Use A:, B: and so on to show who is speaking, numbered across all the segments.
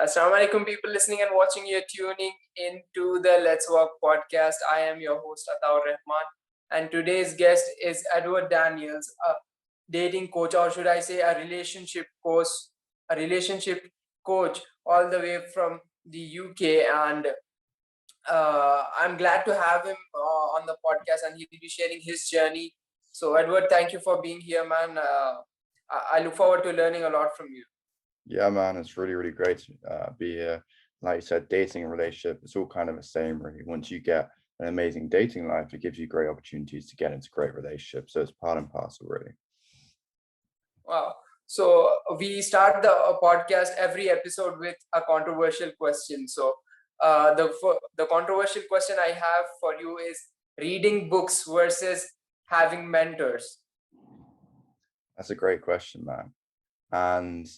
A: Assalamu alaikum, people listening and watching. You're tuning into the Let's Walk podcast. I am your host, Ataur Rahman, and today's guest is Edward Daniels, a dating coach, or should I say, a relationship coach, all the way from the UK. And I'm glad to have him on the podcast, and he'll be sharing his journey. So, Edward, thank you for being here, man. I look forward to learning a lot from you.
B: Yeah, man, it's really great to be here. Like you said, dating and relationship, it's all kind of the same, really. Once you get an amazing dating life, it gives you great opportunities to get into great relationships. So it's part and parcel, really.
A: Wow. So we start the podcast every episode with a controversial question. So the controversial question I have for you is reading books versus having mentors.
B: That's a great question, man. And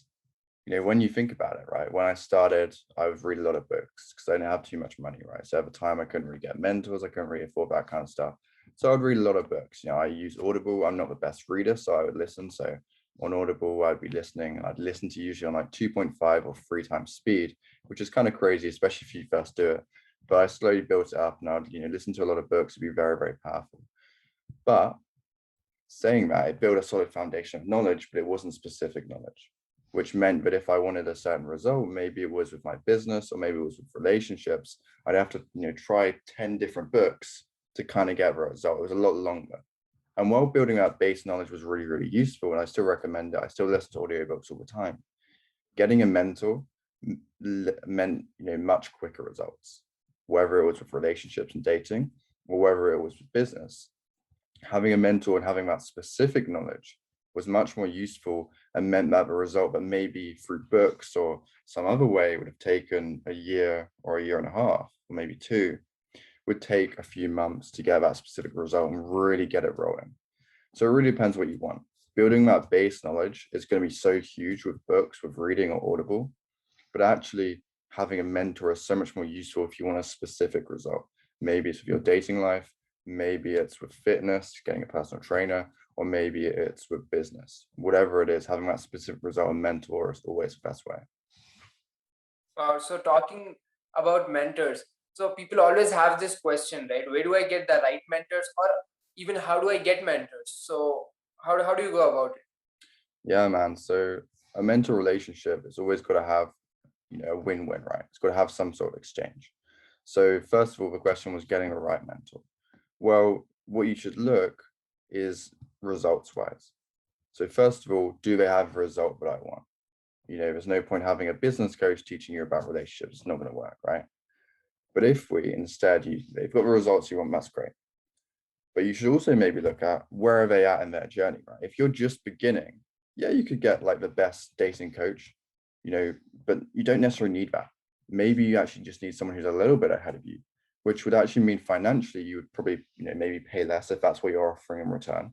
B: when you think about it, right? When I started, I would read a lot of books because I didn't have too much money, right? So at the time, I couldn't really get mentors. I couldn't really afford that kind of stuff. So I'd read a lot of books. I use Audible. I'm not the best reader, so I would listen. So on Audible, I'd be listening. I'd listen to usually on like 2.5 or 3 times speed, which is kind of crazy, especially if you first do it. But I slowly built it up, and I'd listen to a lot of books. It'd be very powerful. But saying that, it built a solid foundation of knowledge, but it wasn't specific knowledge, which meant that if I wanted a certain result, maybe it was with my business or maybe it was with relationships, I'd have to try 10 different books to kind of get a result. It was a lot longer. And while building that base knowledge was really useful, and I still recommend it, I still listen to audiobooks all the time, getting a mentor meant much quicker results, whether it was with relationships and dating or whether it was with business. Having a mentor and having that specific knowledge was much more useful and meant that the result that maybe through books or some other way would have taken a year or a year and a half or maybe 2 would take a few months to get that specific result and really get it rolling. So it really depends what you want. Building that base knowledge is going to be so huge with books, with reading or Audible, but actually having a mentor is so much more useful if you want a specific result. Maybe it's with your dating life, maybe it's with fitness, getting a personal trainer, or maybe it's with business. Whatever it is, having that specific result and mentor is always the best way.
A: So talking about mentors, so people always have this question, right? Where do I get the right mentors, or even how do I get mentors? So how do you go about it?
B: Yeah, man. So a mentor relationship is always got to have, a win-win, right? It's got to have some sort of exchange. So first of all, the question was getting the right mentor. Well, what you should look is results-wise. So first of all, do they have a result that I want? There's no point having a business coach teaching you about relationships. It's not going to work, right? But if we instead, they've got the results you want, that's great. But you should also maybe look at where are they at in their journey, right? If you're just beginning, yeah, you could get like the best dating coach, but you don't necessarily need that. Maybe you actually just need someone who's a little bit ahead of you, which would actually mean financially you would probably, maybe pay less if that's what you're offering in return.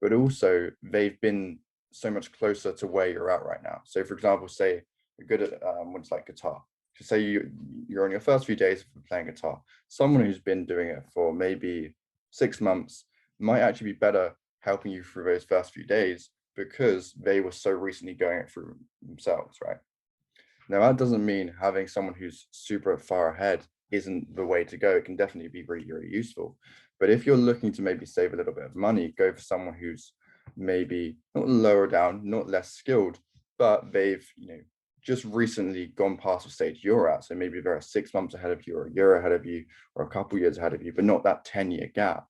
B: But also they've been so much closer to where you're at right now. So for example, say you're good at what's like guitar. So say you're on your first few days of playing guitar. Someone who's been doing it for maybe 6 months might actually be better helping you through those first few days because they were so recently going it through themselves, right? Now, that doesn't mean having someone who's super far ahead isn't the way to go. It can definitely be really useful. But if you're looking to maybe save a little bit of money, go for someone who's maybe not lower down, not less skilled, but they've, just recently gone past the stage you're at. So maybe they're 6 months ahead of you or a year ahead of you or a couple years ahead of you, but not that 10-year gap.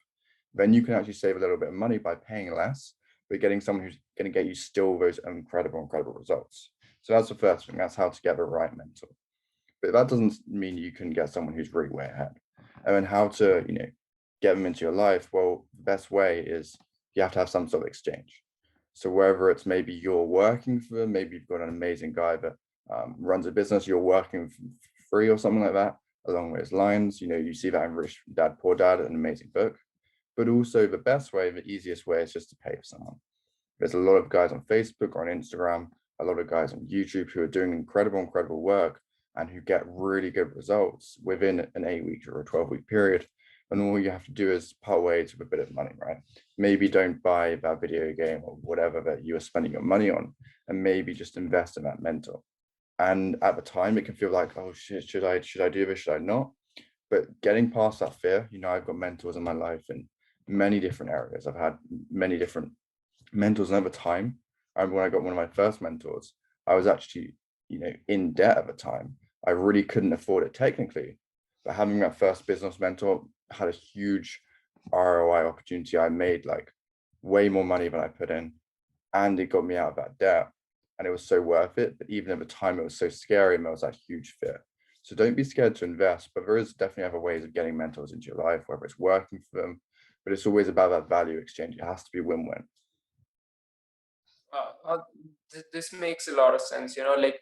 B: Then you can actually save a little bit of money by paying less, but getting someone who's going to get you still those incredible results. So that's the first thing. That's how to get the right mentor. But that doesn't mean you can get someone who's really way ahead. And then how to, get them into your life. Well, the best way is you have to have some sort of exchange. So whether it's maybe you're working for them, maybe you've got an amazing guy that runs a business, you're working for free or something like that, along those lines. You see that in Rich Dad, Poor Dad, an amazing book. But also the best way, the easiest way is just to pay for someone. There's a lot of guys on Facebook or on Instagram, a lot of guys on YouTube who are doing incredible work and who get really good results within an 8-week or a 12-week period. And all you have to do is part ways with a bit of money, right? Maybe don't buy that video game or whatever that you are spending your money on, and maybe just invest in that mentor. And at the time, it can feel like, oh shit, should I do this? Should I not? But getting past that fear, I've got mentors in my life in many different areas. I've had many different mentors, and over time, I remember when I got one of my first mentors, I was actually, in debt at the time. I really couldn't afford it technically, but having that first business mentor had a huge ROI opportunity. I made like way more money than I put in, and it got me out of that debt, and it was so worth it. But even at the time, it was so scary, and there was that huge fear. So don't be scared to invest, but there is definitely other ways of getting mentors into your life, whether it's working for them, but it's always about that value exchange. It has to be win-win.
A: Uh, uh, this makes a lot of sense. Like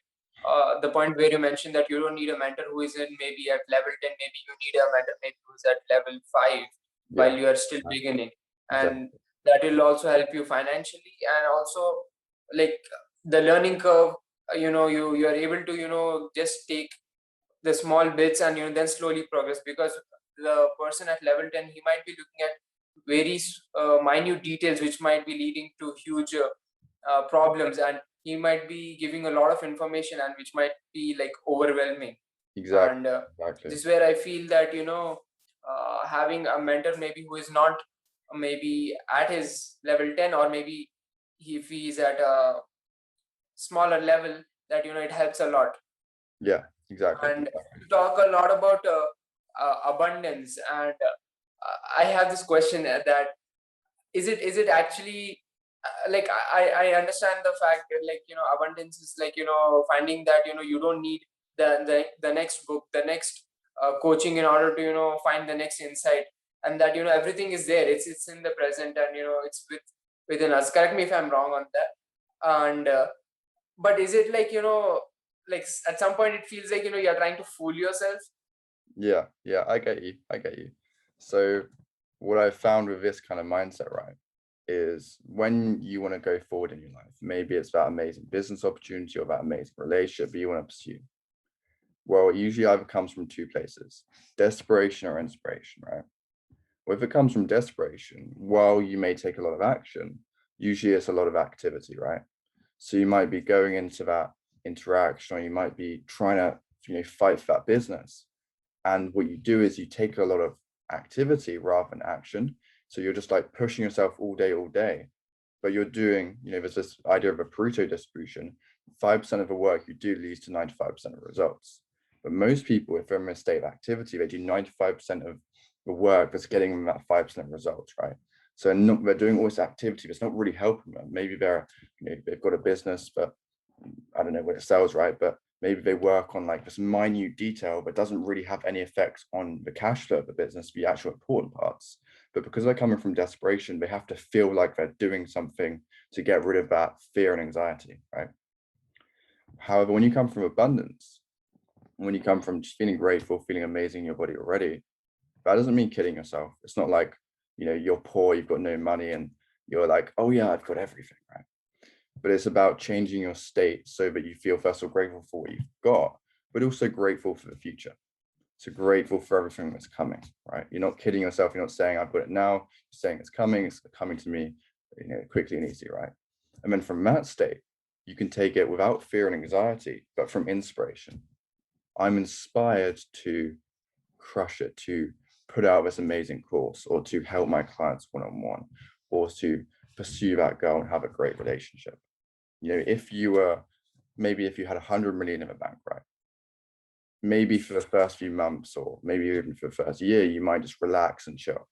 A: the point where you mentioned that you don't need a mentor who is in maybe at level 10, maybe you need a mentor maybe who's at level 5 while
B: Yeah,
A: you are still beginning. And
B: exactly.
A: that will also help you financially, and also like the learning curve, you are able to, just take the small bits and then slowly progress, because the person at level 10, he might be looking at very minute details which might be leading to huge problems, and he might be giving a lot of information and which might be like overwhelming.
B: Exactly.
A: And
B: Exactly.
A: this is where I feel that having a mentor maybe who is not maybe at his level 10, or maybe if he is at a smaller level, that it helps a lot.
B: Yeah, exactly.
A: And you talk a lot about abundance, and I have this question that is it actually like I understand the fact that, like, abundance is like, finding that you don't need the next book, the next coaching in order to find the next insight, and that everything is there, it's in the present, and it's within us. Correct me if I'm wrong on that. And but is it like, like at some point it feels like you're trying to fool yourself?
B: Yeah, yeah, I get you. I get you. So what I found with this kind of mindset, right, is when you want to go forward in your life, maybe it's that amazing business opportunity or that amazing relationship that you want to pursue. Well, it usually either comes from two places, desperation or inspiration, right? Well, if it comes from desperation, while you may take a lot of action, usually it's a lot of activity, right? So you might be going into that interaction, or you might be trying to, fight for that business. And what you do is you take a lot of activity rather than action. So you're just like pushing yourself all day. But you're doing, there's this idea of a Pareto distribution. 5% of the work you do leads to 95% of results. But most people, if they're in a state of activity, they do 95% of the work that's getting them that 5% results, right? So they're doing all this activity, but it's not really helping them. Maybe they've got a business, but I don't know what it sells, right? But maybe they work on like this minute detail, but doesn't really have any effects on the cash flow of the business, the actual important parts. But because they're coming from desperation, they have to feel like they're doing something to get rid of that fear and anxiety, right? However, when you come from abundance, when you come from just feeling grateful, feeling amazing in your body already, that doesn't mean kidding yourself. It's not like, you're poor, you've got no money, and you're like, oh yeah, I've got everything, right? But it's about changing your state so that you feel first of all grateful for what you've got, but also grateful for the future. So grateful for everything that's coming, right? You're not kidding yourself. You're not saying I've got it now. You're saying it's coming to me, quickly and easy, right? And then from that state, you can take it without fear and anxiety, but from inspiration. I'm inspired to crush it, to put out this amazing course, or to help my clients one-on-one, or to pursue that goal and have a great relationship. If you were, maybe if you had 100 million in the bank, right? Maybe for the first few months, or maybe even for the first year, you might just relax and chill.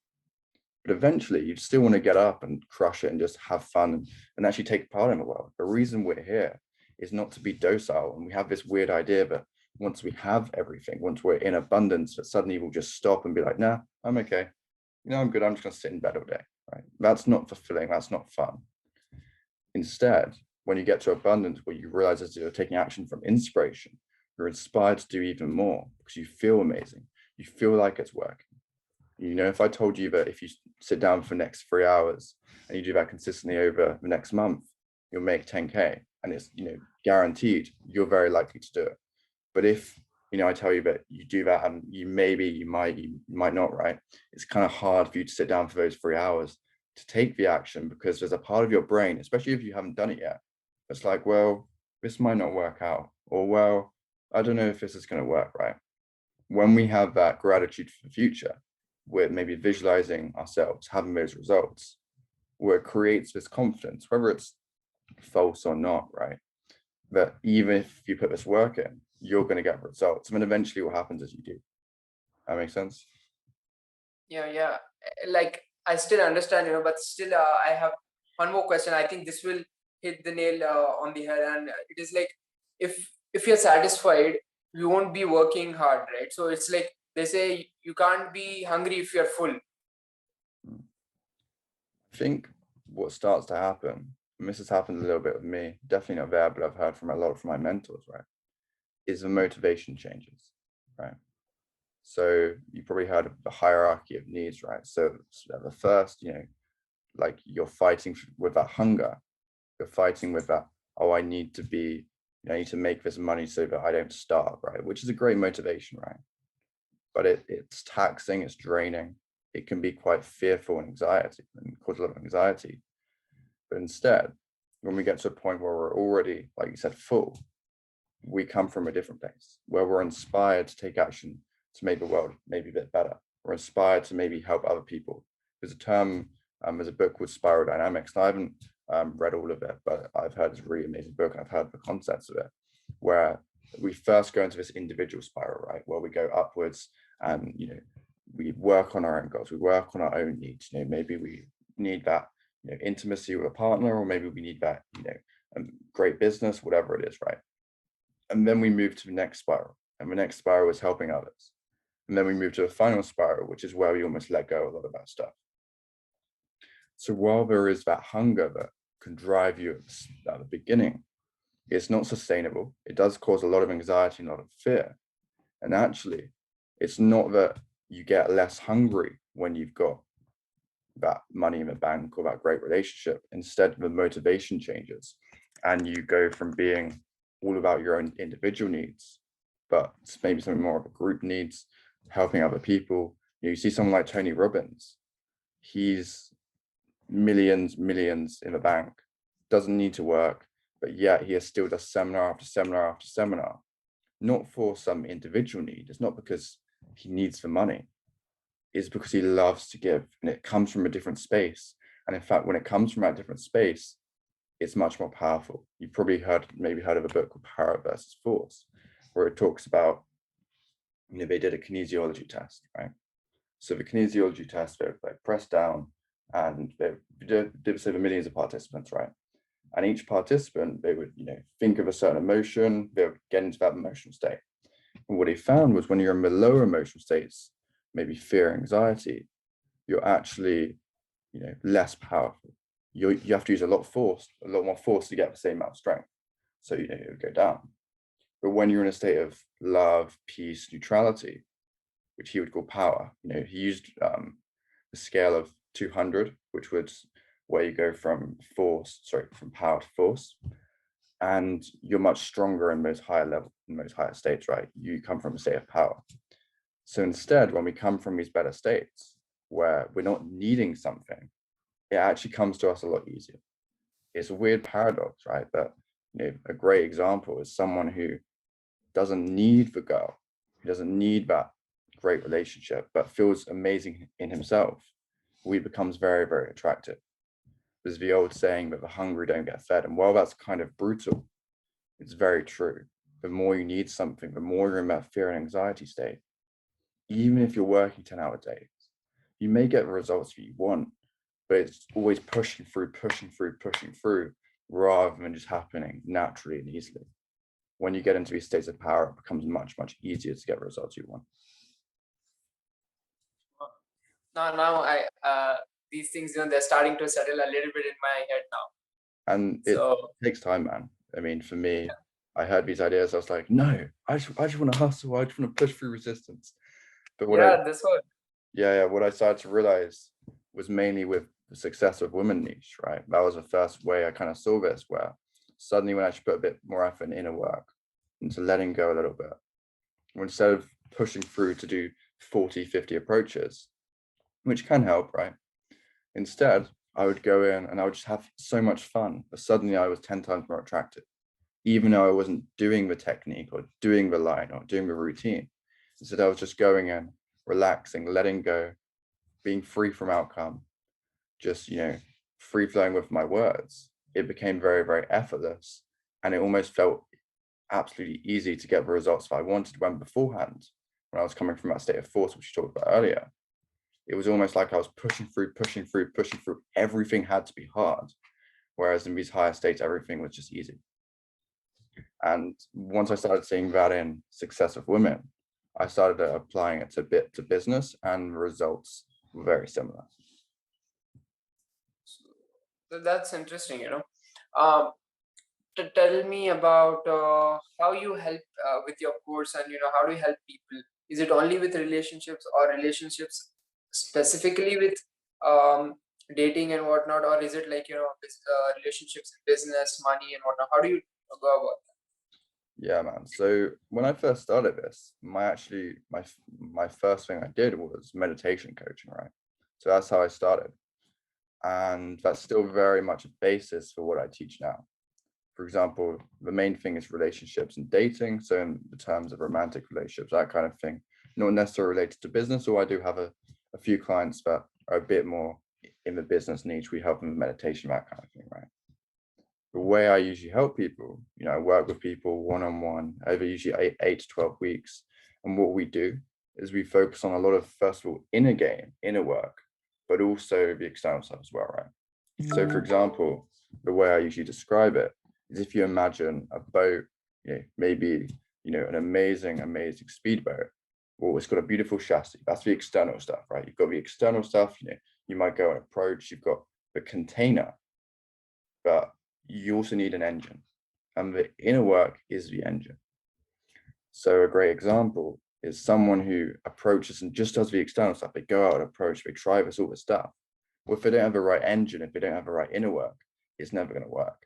B: But eventually, you still want to get up and crush it and just have fun, and actually take part in the world. The reason we're here is not to be docile. And we have this weird idea that once we have everything, once we're in abundance, that suddenly we'll just stop and be like, nah, I'm okay. I'm good. I'm just going to sit in bed all day, right? That's not fulfilling. That's not fun. Instead, when you get to abundance, what you realize is you're taking action from inspiration. You're inspired to do even more because you feel amazing. You feel like it's working. If I told you that if you sit down for the next 3 hours and you do that consistently over the next month, you'll make 10K, and it's, guaranteed, you're very likely to do it. But if, I tell you that you do that and you might not, right? It's kind of hard for you to sit down for those 3 hours to take the action, because there's a part of your brain, especially if you haven't done it yet, it's like, well, this might not work out, or well, I don't know if this is going to work, right? When we have that gratitude for the future, we're maybe visualizing ourselves having those results, where it creates this confidence, whether it's false or not, right? That even if you put this work in, you're going to get results. I mean, eventually what happens is you do. That makes sense?
A: Yeah. Like, I still understand, but still, I have one more question. I think this will hit the nail on the head, and it is like, if you're satisfied, you won't be working hard, right? So it's like they say you can't be hungry if you're full.
B: I think what starts to happen, and this has happened a little bit with me, definitely not there, but I've heard from a lot from my mentors, right, is the motivation changes, right? So you probably heard of the hierarchy of needs, right? So at the first, like you're fighting with that hunger, you're fighting with that, oh, I need to be, I need to make this money so that I don't starve, right? Which is a great motivation, right? But it's taxing, it's draining. It can be quite fearful and anxiety and cause a lot of anxiety. But instead, when we get to a point where we're already, like you said, full, we come from a different place where we're inspired to take action to make the world maybe a bit better. We're inspired to maybe help other people. There's a term, there's a book called Spiral Dynamics. And I haven't read all of it, but I've heard it's a really amazing book. And I've heard the concepts of it, where we first go into this individual spiral, right, where we go upwards and we work on our own goals, we work on our own needs. Maybe we need that intimacy with a partner, or maybe we need that great business, whatever it is, right? And then we move to the next spiral, and the next spiral is helping others. And then we move to the final spiral, which is where we almost let go a lot of that stuff. So while there is that hunger that can drive you at the beginning, it's not sustainable. It does cause a lot of anxiety and a lot of fear. And actually, it's not that you get less hungry when you've got that money in the bank or that great relationship. Instead, the motivation changes, and you go from being all about your own individual needs, but it's maybe something more of a group needs, helping other people. You see someone like Tony Robbins, he's millions in the bank, doesn't need to work, but yet he still does seminar after seminar after seminar, not for some individual need. It's not because he needs the money, it's because he loves to give, and it comes from a different space. And in fact, when it comes from that different space, it's much more powerful. You've probably maybe heard of a book called Power versus Force, where it talks about, they did a kinesiology test, right? So the kinesiology test, they pressed down, and they did this over millions of participants, right? And each participant, they would, think of a certain emotion, they would get into that emotional state. And what he found was when you're in the lower emotional states, maybe fear, anxiety, you're actually, less powerful. You have to use a lot more force to get the same amount of strength. So, it would go down. But when you're in a state of love, peace, neutrality, which he would call power, he used the scale of 200, which was where you go from power to force. And you're much stronger in those higher states, right? You come from a state of power. So instead, when we come from these better states where we're not needing something, it actually comes to us a lot easier. It's a weird paradox, right? But a great example is someone who doesn't need the girl, who doesn't need that great relationship, but feels amazing in himself, who he becomes very, very attractive. There's the old saying that the hungry don't get fed. And while that's kind of brutal, it's very true. The more you need something, the more you're in that fear and anxiety state. Even if you're working 10-hour days, you may get the results that you want, but it's always pushing through, rather than just happening naturally and easily. When you get into these states of power, it becomes much, much easier to get the results you want.
A: Now I these things, they're starting to settle a little bit in my head now.
B: And it
A: So
B: takes time, man. I mean, for me, I heard these ideas, I was like, no, I just want to hustle, I just want to push through resistance. But
A: yeah, this one.
B: what I started to realize was mainly with the success of women niche, right? That was the first way I kind of saw this, where suddenly when I should put a bit more effort in inner work, into letting go a little bit, instead of pushing through to do 40, 50 approaches, which can help, right? Instead, I would go in and I would just have so much fun, but suddenly I was 10 times more attractive. even though I wasn't doing the technique or doing the line or doing the routine. Instead, I was just going in, relaxing, letting go, being free from outcome, just, free flowing with my words. It became very, very effortless. And it almost felt absolutely easy to get the results that I wanted when beforehand, when I was coming from that state of force, which you talked about earlier, it was almost like I was pushing through, pushing through, pushing through. Everything had to be hard. Whereas in these higher states, everything was just easy. And once I started seeing that in success of women, I started applying it to business, and the results were very similar.
A: So that's interesting, Um, to tell me about how you help with your course, and how do you help people? Is it only with relationships, or relationships specifically with um, dating and whatnot, or is it like relationships in business, money and whatnot? How do you go about
B: Yeah, man. So when I first started this, my first thing I did was meditation coaching, right? So that's how I started. And that's still very much a basis for what I teach now. For example, the main thing is relationships and dating. So in the terms of romantic relationships, that kind of thing, not necessarily related to business, or I do have a few clients that are a bit more in the business niche. We help them with meditation, that kind of thing, right? The way I usually help people, I work with people one-on-one over usually eight to 12 weeks. And what we do is we focus on a lot of, first of all, inner work, but also the external stuff as well, right? So for example, the way I usually describe it is, if you imagine a boat, maybe, an amazing, amazing speedboat. Well, it's got a beautiful chassis. That's the external stuff, right? You've got the external stuff, you might go and approach, you've got the container, but you also need an engine, and the inner work is the engine. So a great example is someone who approaches and just does the external stuff. They go out and approach, they try this, all this stuff. Well, if they don't have the right engine, if they don't have the right inner work, it's never going to work.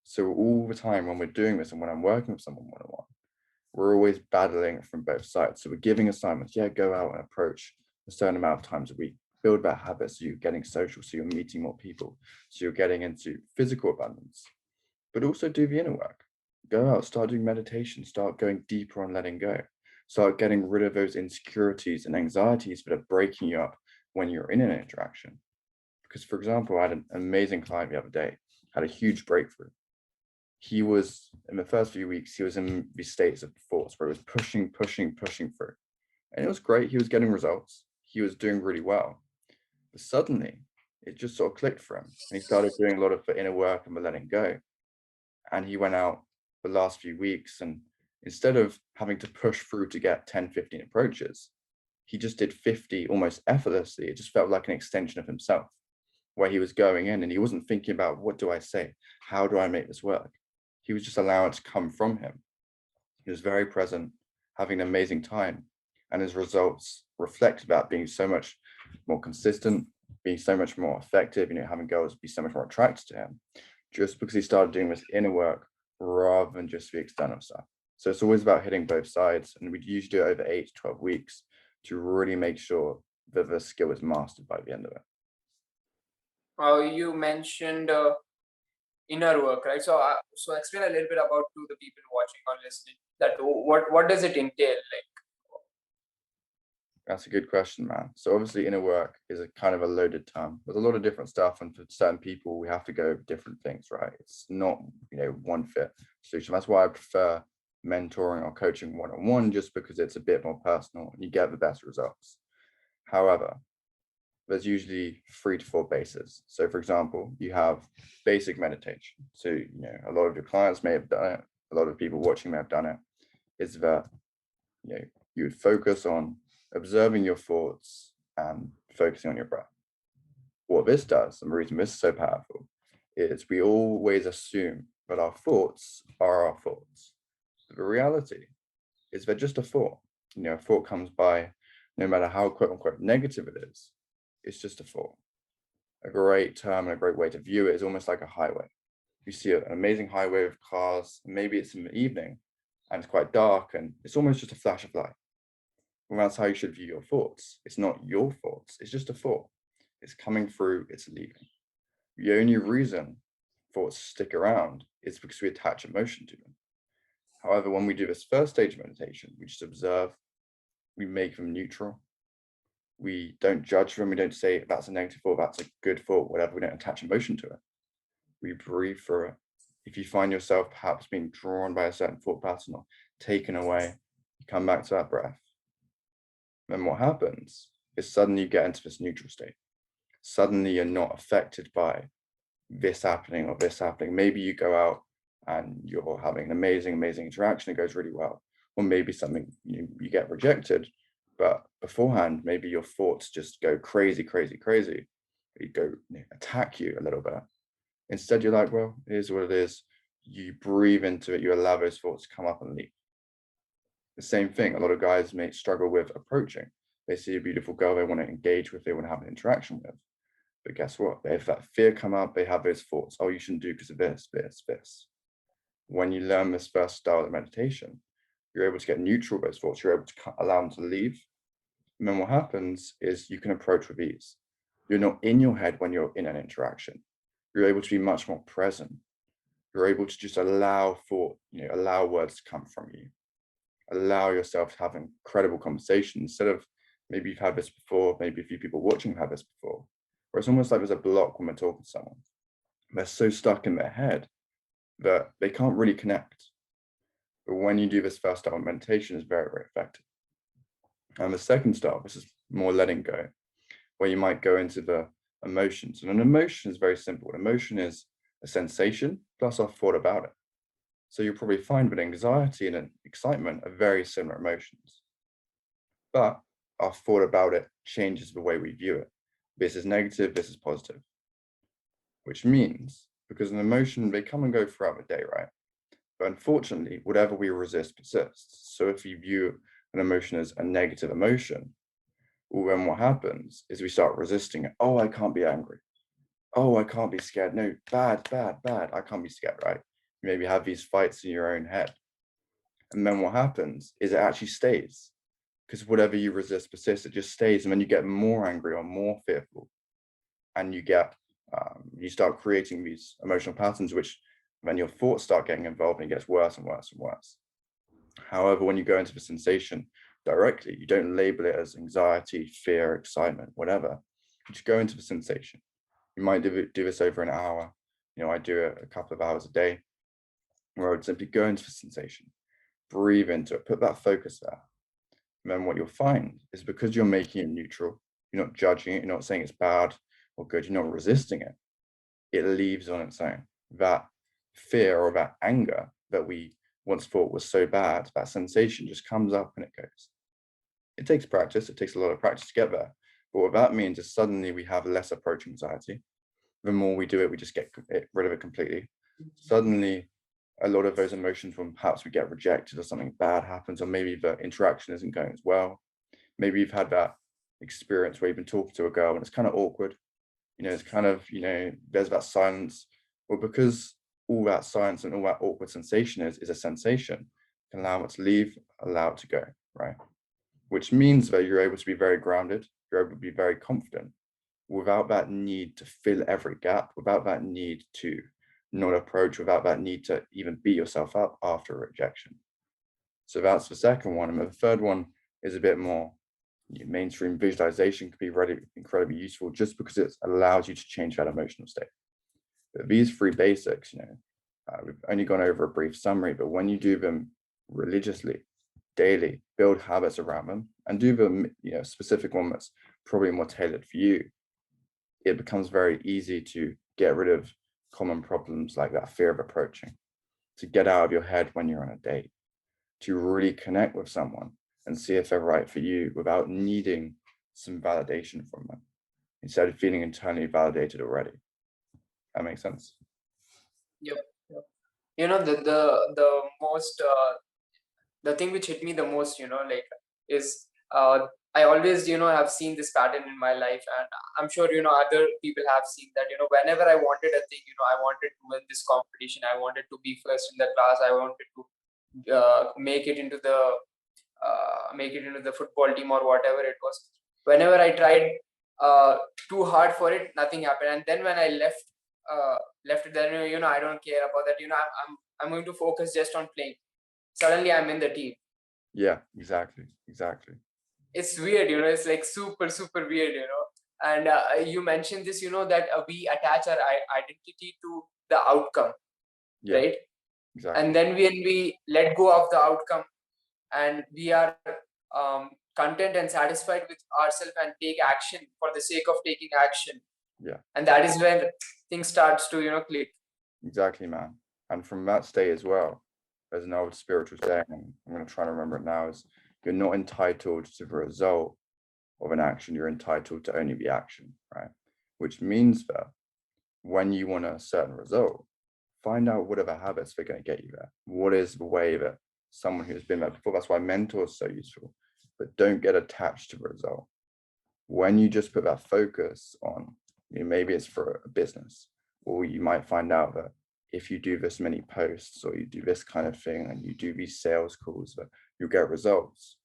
B: So all the time when we're doing this, and when I'm working with someone one-on-one, we're always battling from both sides. So we're giving assignments, go out and approach a certain amount of times a week, build that habit, so you're getting social, so you're meeting more people, so you're getting into physical abundance, but also do the inner work. Go out, start doing meditation, start going deeper on letting go, start getting rid of those insecurities and anxieties that are breaking you up when you're in an interaction. Because, for example, I had an amazing client the other day, had a huge breakthrough. He was, in the first few weeks, he was in these states of force where he was pushing, pushing, pushing through. And it was great. He was getting results. He was doing really well. But suddenly, it just sort of clicked for him. And he started doing a lot of the inner work and the letting go. And he went out the last few weeks, and instead of having to push through to get 10, 15 approaches, he just did 50 almost effortlessly. It just felt like an extension of himself, where he was going in and he wasn't thinking about, what do I say? How do I make this work? He was just allowing it to come from him. He was very present, having an amazing time. And his results reflect that, being so much more consistent, being so much more effective, having girls be so much more attracted to him, just because he started doing this inner work rather than just the external stuff. So it's always about hitting both sides. And we usually do it over 8 to 12 weeks to really make sure that the skill is mastered by the end of it.
A: You mentioned inner work, right? So explain a little bit about, to the people watching or listening, that what does it entail? Like,
B: That's a good question, man. So obviously inner work is a kind of a loaded term. There's a lot of different stuff, and for certain people, we have to go over different things, right? It's not, one fit solution. That's why I prefer mentoring or coaching one-on-one, just because it's a bit more personal and you get the best results. However, there's usually 3 to 4 bases. So for example, you have basic meditation. So, a lot of your clients may have done it. A lot of people watching may have done it. Is that, you would focus on observing your thoughts and focusing on your breath. What this does, and the reason this is so powerful, is we always assume that our thoughts are our thoughts. The reality is they're just a thought. A thought comes by, no matter how quote unquote negative it is, it's just a thought. A great term and a great way to view it is almost like a highway. You see an amazing highway of cars, maybe it's in the evening and it's quite dark and it's almost just a flash of light. Well, that's how you should view your thoughts. It's not your thoughts, it's just a thought. It's coming through, it's leaving. The only reason thoughts stick around It's because we attach emotion to them. However, when we do this first stage of meditation, we just observe, we make them neutral. We don't judge them. We don't say that's a negative thought, that's a good thought, whatever. We don't attach emotion to it. We breathe through it. If you find yourself perhaps being drawn by a certain thought pattern or taken away, you come back to that breath. Then what happens is suddenly you get into this neutral state. Suddenly you're not affected by this happening or this happening. Maybe you go out and you're having an amazing interaction. It goes really well. Or maybe something you get rejected, but beforehand, maybe your thoughts just go crazy. You go attack you a little bit. Instead, you're like, well, it is what it is. You breathe into it. You allow those thoughts to come up and leave. The same thing, a lot of guys may struggle with approaching. They see a beautiful girl they want to engage with, they want to have an interaction with. But guess what? They have that fear come up, they have those thoughts, oh, you shouldn't do because of this. When you learn this first style of meditation, you're able to get neutral with those thoughts, you're able to allow them to leave. And then what happens is you can approach with ease. You're not in your head when you're in an interaction. You're able to be much more present. You're able to just allow thought, allow words to come from you. Allow yourself to have incredible conversations instead of maybe you've had this before, maybe a few people watching have had this before, where it's almost like there's a block when we're talking to someone. They're so stuck in their head that they can't really connect. But when you do this first style of meditation, it's very effective. And the second style, this is more letting go, where you might go into the emotions. And an emotion is very simple. An emotion is a sensation plus our thought about it. So you'll probably find that anxiety and excitement are very similar emotions. But our thought about it changes the way we view it. This is negative, this is positive. Which means, because an emotion, they come and go throughout the day, right? But unfortunately, whatever we resist persists. So if you view an emotion as a negative emotion, well, then what happens is we start resisting it. Oh, I can't be angry. Oh, I can't be scared. No, bad. I can't be scared, right? You maybe have these fights in your own head. And then what happens is it actually stays. Because whatever you resist persists, it just stays. And then you get more angry or more fearful. And you start creating these emotional patterns, which then your thoughts start getting involved and it gets worse and worse. However, when you go into the sensation directly, you don't label it as anxiety, fear, excitement, whatever. You just go into the sensation. You might do this over an hour. I do it a couple of hours a day, where I would simply go into the sensation, breathe into it, put that focus there. And then what you'll find is because you're making it neutral, you're not judging it, you're not saying it's bad or good, you're not resisting it. It leaves on its own. That fear or that anger that we once thought was so bad, that sensation just comes up and it goes. It takes practice. It takes a lot of practice to get there. But what that means is suddenly we have less approach anxiety. The more we do it, we just get rid of it completely. Suddenly, a lot of those emotions, when perhaps we get rejected or something bad happens, or maybe the interaction isn't going as well. Maybe you've had that experience where you've been talking to a girl and it's kind of awkward. It's kind of, there's that silence. Well, because all that silence and all that awkward sensation is a sensation, you can allow it to leave, allow it to go, right? Which means that you're able to be very grounded, you're able to be very confident without that need to fill every gap, without that need to not approach, without that need to even beat yourself up after rejection. So that's the second one. And the third one is a bit more mainstream. Visualization can be really incredibly useful just because it allows you to change that emotional state. But these three basics, we've only gone over a brief summary, but when you do them religiously, daily, build habits around them and do them, specific one that's probably more tailored for you, it becomes very easy to get rid of common problems like that fear of approaching, to get out of your head when you're on a date, to really connect with someone and see if they're right for you without needing some validation from them, instead of feeling internally validated already. That makes sense.
A: Yep. The most the thing which hit me the most, is I always, have seen this pattern in my life, and I'm sure, other people have seen that, whenever I wanted a thing, I wanted to win this competition, I wanted to be first in the class, I wanted to make it into the football team or whatever it was. Whenever I tried too hard for it, nothing happened. And then when I left left it there, I don't care about that, I'm going to focus just on playing. Suddenly I'm in the team.
B: Yeah, exactly.
A: It's weird, it's like super, super weird, and you mentioned this, that we attach our identity to the outcome,
B: Yeah,
A: right?
B: exactly.
A: And then when we let go of the outcome and we are content and satisfied with ourselves and take action for the sake of taking action,
B: Yeah,
A: and that is when things starts to click.
B: exactly, man. And from that state as well, there's an old spiritual saying, and I'm going to try to remember it now, is you're not entitled to the result of an action, you're entitled to only the action, right? Which means that when you want a certain result, find out whatever habits are going to get you there. What is the way that someone who's been there before? That's why mentors are so useful. But don't get attached to the result. When you just put that focus on, maybe it's for a business, or you might find out that if you do this many posts or you do this kind of thing and you do these sales calls, that you'll get results.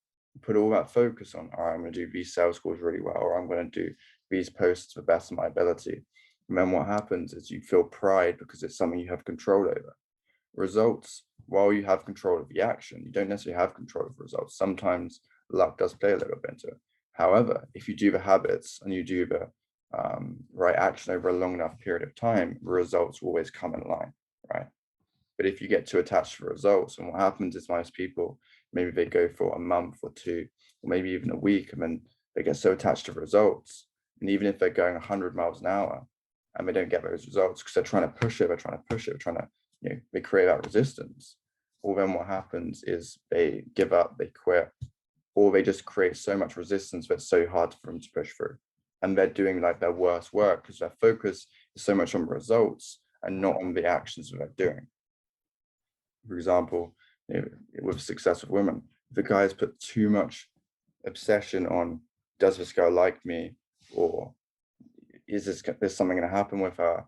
B: Put all that focus on, all right, I'm going to do these sales calls really well, or I'm going to do these posts to the best of my ability. And then what happens is you feel pride because it's something you have control over. Results, while you have control of the action, you don't necessarily have control of results. Sometimes luck does play a little bit into it. However, if you do the habits and you do the right action over a long enough period of time, results will always come in line, right? But if you get too attached to results, and what happens is most people, maybe they go for a month or two, or maybe even a week, and then they get so attached to results. And even if they're going 100 miles an hour and they don't get those results because they're trying to push it, they're trying to, they create that resistance. Well, then what happens is they give up, they quit, or they just create so much resistance that it's so hard for them to push through. And they're doing like their worst work because their focus is so much on results and not on the actions that they're doing. For example, with successful women, the guys put too much obsession on, does this girl like me, or is there's something going to happen with her?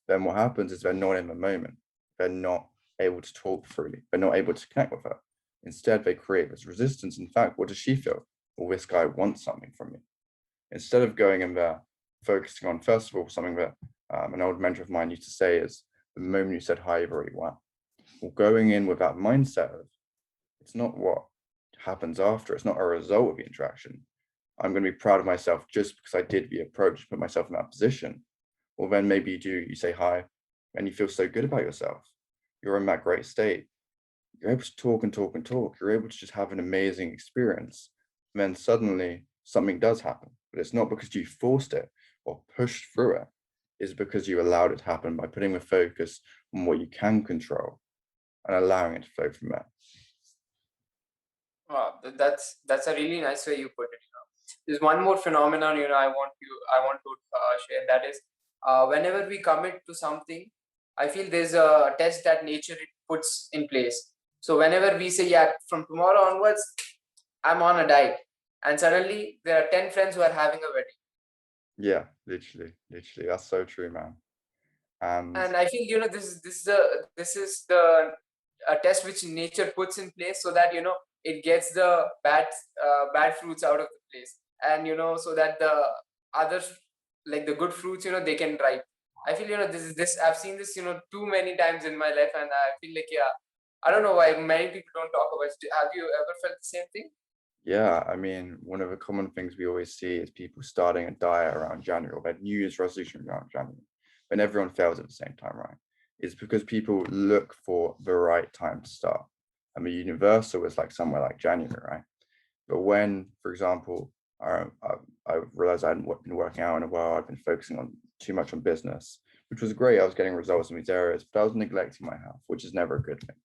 B: Then what happens is they're not in the moment. They're not able to talk freely. They're not able to connect with her. Instead, they create this resistance. In fact, what does she feel? Well, this guy wants something from me. Instead of going in there, focusing on, first of all, something that an old mentor of mine used to say is, the moment you said hi, you've already won. Well, going in with that mindset of, it's not what happens after, it's not a result of the interaction. I'm going to be proud of myself just because I did the approach, put myself in that position. Well, then maybe you say hi and you feel so good about yourself. You're in that great state. You're able to talk and talk and talk. You're able to just have an amazing experience. And then suddenly something does happen, but it's not because you forced it or pushed through it. It's because you allowed it to happen by putting the focus on what you can control and allowing it to flow from there.
A: Wow, that's a really nice way you put it. There's one more phenomenon, I want to share. That is, whenever we commit to something, I feel there's a test that nature it puts in place. So whenever we say, yeah, from tomorrow onwards, I'm on a diet, and suddenly there are 10 friends who are having a wedding.
B: Yeah, literally, that's so true, man. And
A: And I feel this is the a test which nature puts in place so that it gets the bad fruits out of the place, and so that the others, like the good fruits, they can ripe. I feel this I've seen this too many times in my life, and I feel like, yeah, I don't know why many people don't talk about it. Have you ever felt the same thing?
B: yeah, I mean, one of the common things we always see is people starting a diet around January, or their New Year's resolution around January, when everyone fails at the same time, right? It's because people look for the right time to start. I mean, universal is like somewhere like January, right? But when, for example, I realized I hadn't been working out in a while, I'd been focusing on too much on business, which was great. I was getting results in these areas, but I was neglecting my health, which is never a good thing.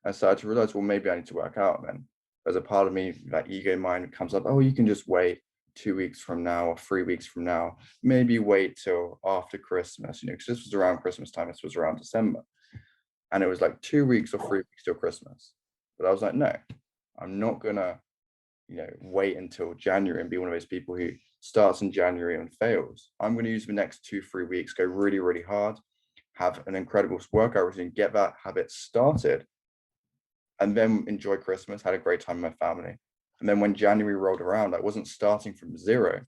B: I started to realize, well, maybe I need to work out. And then there's a part of me, that ego mind comes up, oh, you can just wait 2 weeks from now or 3 weeks from now, maybe wait till after Christmas, because this was around Christmas time, this was around December. And it was like 2 weeks or 3 weeks till Christmas. But I was like, no, I'm not gonna, wait until January and be one of those people who starts in January and fails. I'm going to use the next 2-3 weeks, go really, really hard, have an incredible workout routine, get that habit started, and then enjoy Christmas, had a great time with my family. And then when January rolled around, I wasn't starting from zero.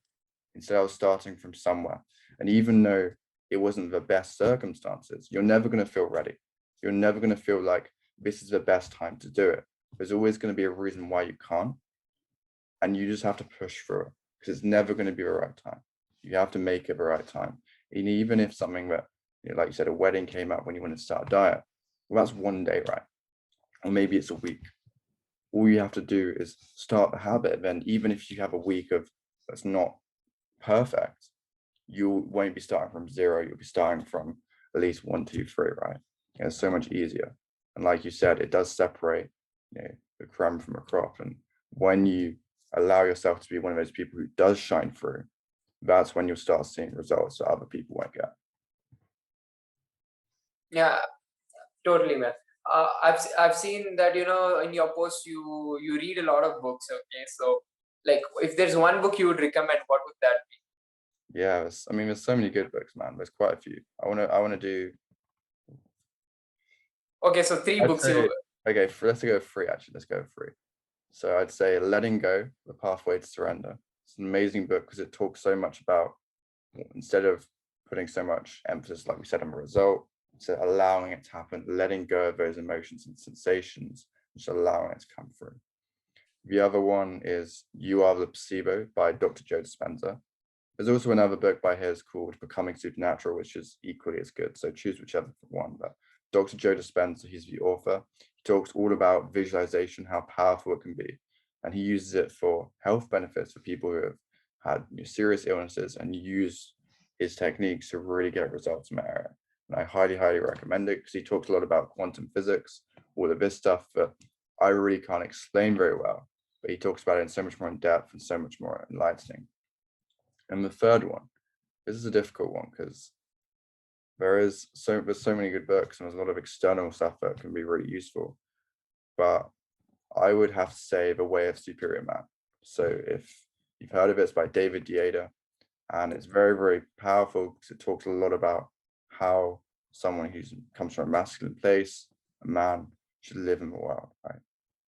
B: Instead, I was starting from somewhere. And even though it wasn't the best circumstances, you're never going to feel ready. You're never going to feel like this is the best time to do it. There's always going to be a reason why you can't. And you just have to push through it because it's never going to be the right time. You have to make it the right time. And even if something that, like you said, a wedding came up when you want to start a diet, well, that's one day, right? Or maybe it's a week. All you have to do is start the habit. Then even if you have a week of that's not perfect, you won't be starting from zero. You'll be starting from at least 1, 2, 3, right? And it's so much easier. And like you said, it does separate, the crumb from a crop. And when you allow yourself to be one of those people who does shine through, that's when you'll start seeing results that other people won't get.
A: Yeah, totally, man. I've seen that, in your post you read a lot of books. Okay, so like if there's one book you would recommend, what would that be?
B: Yeah, there's so many good books, man. There's quite a few. I wanna do.
A: Okay, so three
B: I'd
A: books you.
B: say okay. Let's go with three. Actually, let's go with three. So I'd say Letting Go: The Pathway to Surrender. It's an amazing book because it talks so much about, instead of putting so much emphasis, like we said, on the result, so allowing it to happen, letting go of those emotions and sensations, just allowing it to come through. The other one is You Are the Placebo by Dr. Joe Dispenza. There's also another book by his called Becoming Supernatural, which is equally as good. So choose whichever one. But Dr. Joe Dispenza, he's the author. He talks all about visualization, how powerful it can be. And he uses it for health benefits for people who have had serious illnesses and use his techniques to really get results in that area. And I highly, highly recommend it because he talks a lot about quantum physics, all of this stuff that I really can't explain very well. But he talks about it in so much more in depth and so much more enlightening. And the third one, this is a difficult one because there's so many good books and there's a lot of external stuff that can be really useful. But I would have to say The Way of Superior Man. So if you've heard of it, it's by David Deida, and it's very, very powerful because it talks a lot about how someone who comes from a masculine place, a man, should live in the world, right?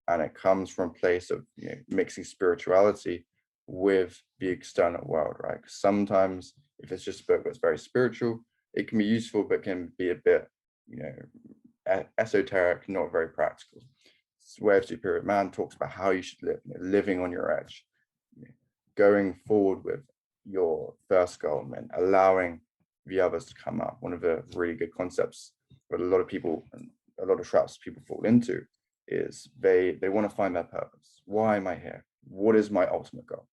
B: And it comes from a place of mixing spirituality with the external world, right? 'Cause sometimes if it's just a book that's very spiritual, it can be useful, but can be a bit, esoteric, not very practical. Way of Superior Man talks about how you should live, living on your edge, going forward with your first goal and then allowing the others to come up. One of the really good concepts that a lot of people and a lot of traps people fall into is they want to find their purpose. Why am I here? What is my ultimate goal?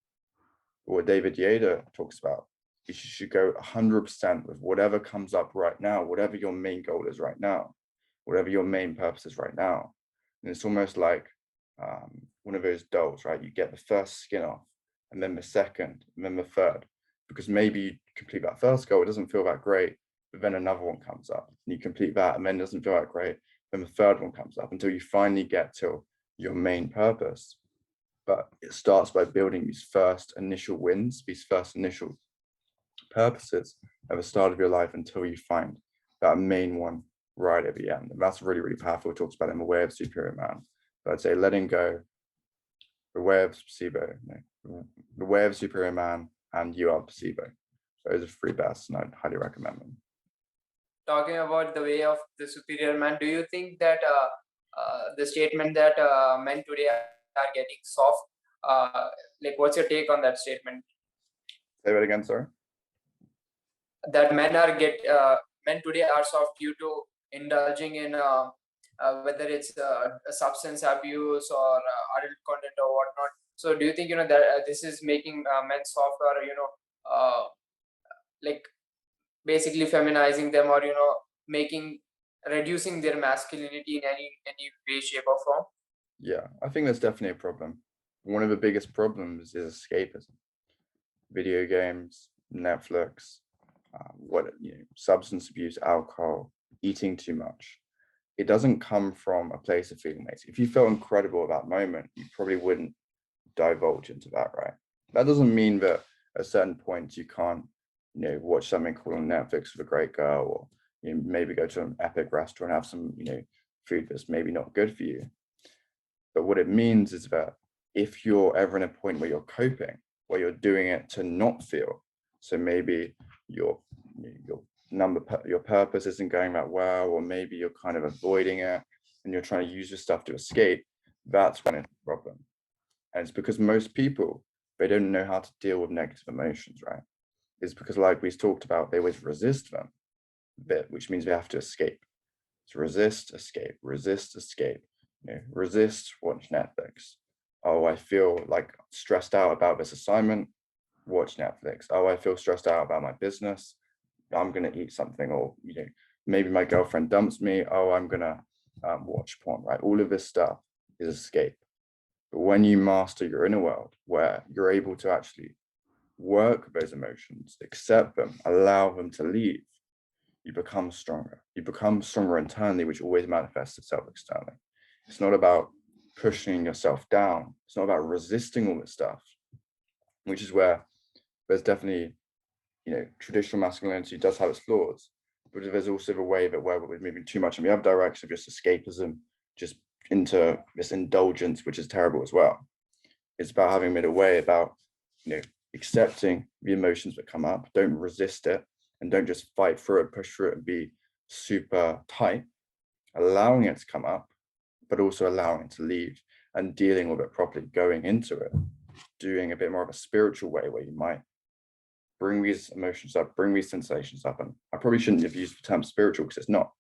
B: What David Yader talks about is you should go 100% with whatever comes up right now, whatever your main goal is right now, whatever your main purpose is right now. And it's almost like one of those dolls, right? You get the first skin off, and then the second, and then the third, because maybe you complete that first goal, it doesn't feel that great, but then another one comes up, and you complete that, and then it doesn't feel that great, then the third one comes up until you finally get to your main purpose. But it starts by building these first initial wins, these first initial purposes at the start of your life until you find that main one right at the end. And that's really, really powerful. It talks about in The Way of Superior Man. So I'd say Letting Go, The Way of Placebo, The Way of Superior Man, and You Are Placebo. Those are three best, and I'd highly recommend them.
A: Talking about the way of the superior man, do you think that the statement that men today are getting soft, like what's your take on that statement?
B: Say that again, sorry.
A: That men today are soft due to indulging in whether it's substance abuse or adult content or whatnot. So do you think that this is making men soft, or like basically feminizing them, or making reducing their masculinity in any way, shape, or form?
B: Yeah, I think that's definitely a problem. One of the biggest problems is escapism. Video games, Netflix, substance abuse, alcohol, eating too much. It doesn't come from a place of feeling lazy. If you felt incredible at that moment, you probably wouldn't divulge into that, right? That doesn't mean that at certain points you can't, watch something cool on Netflix with a great girl, or maybe go to an epic restaurant and have some, food that's maybe not good for you. But what it means is that if you're ever in a point where you're coping, where you're doing it to not feel, so maybe you're your purpose isn't going that well, or maybe you're kind of avoiding it and you're trying to use your stuff to escape, that's when it's a problem. And it's because most people, they don't know how to deal with negative emotions, right? It's because, like we talked about, they always resist them a bit, which means they have to escape. So resist, escape, resist, escape. Resist, watch Netflix. Oh, I feel like stressed out about this assignment, watch Netflix. Oh, I feel stressed out about my business, I'm gonna eat something. Or maybe my girlfriend dumps me, oh, I'm gonna watch porn, right? All of this stuff is escape. But when you master your inner world, where you're able to actually work with those emotions, accept them, allow them to leave, you become stronger. You become stronger internally, which always manifests itself externally. It's not about pushing yourself down. It's not about resisting all this stuff, which is where there's definitely, traditional masculinity does have its flaws, but there's also the way that where we're moving too much in the other direction of just escapism, just into this indulgence, which is terrible as well. It's about having a middle way, about, accepting the emotions that come up, don't resist it, and don't just fight through it, push through it, and be super tight, allowing it to come up, but also allowing it to leave and dealing with it properly, going into it, doing a bit more of a spiritual way where you might bring these emotions up, bring these sensations up. And I probably shouldn't have used the term spiritual because it's not.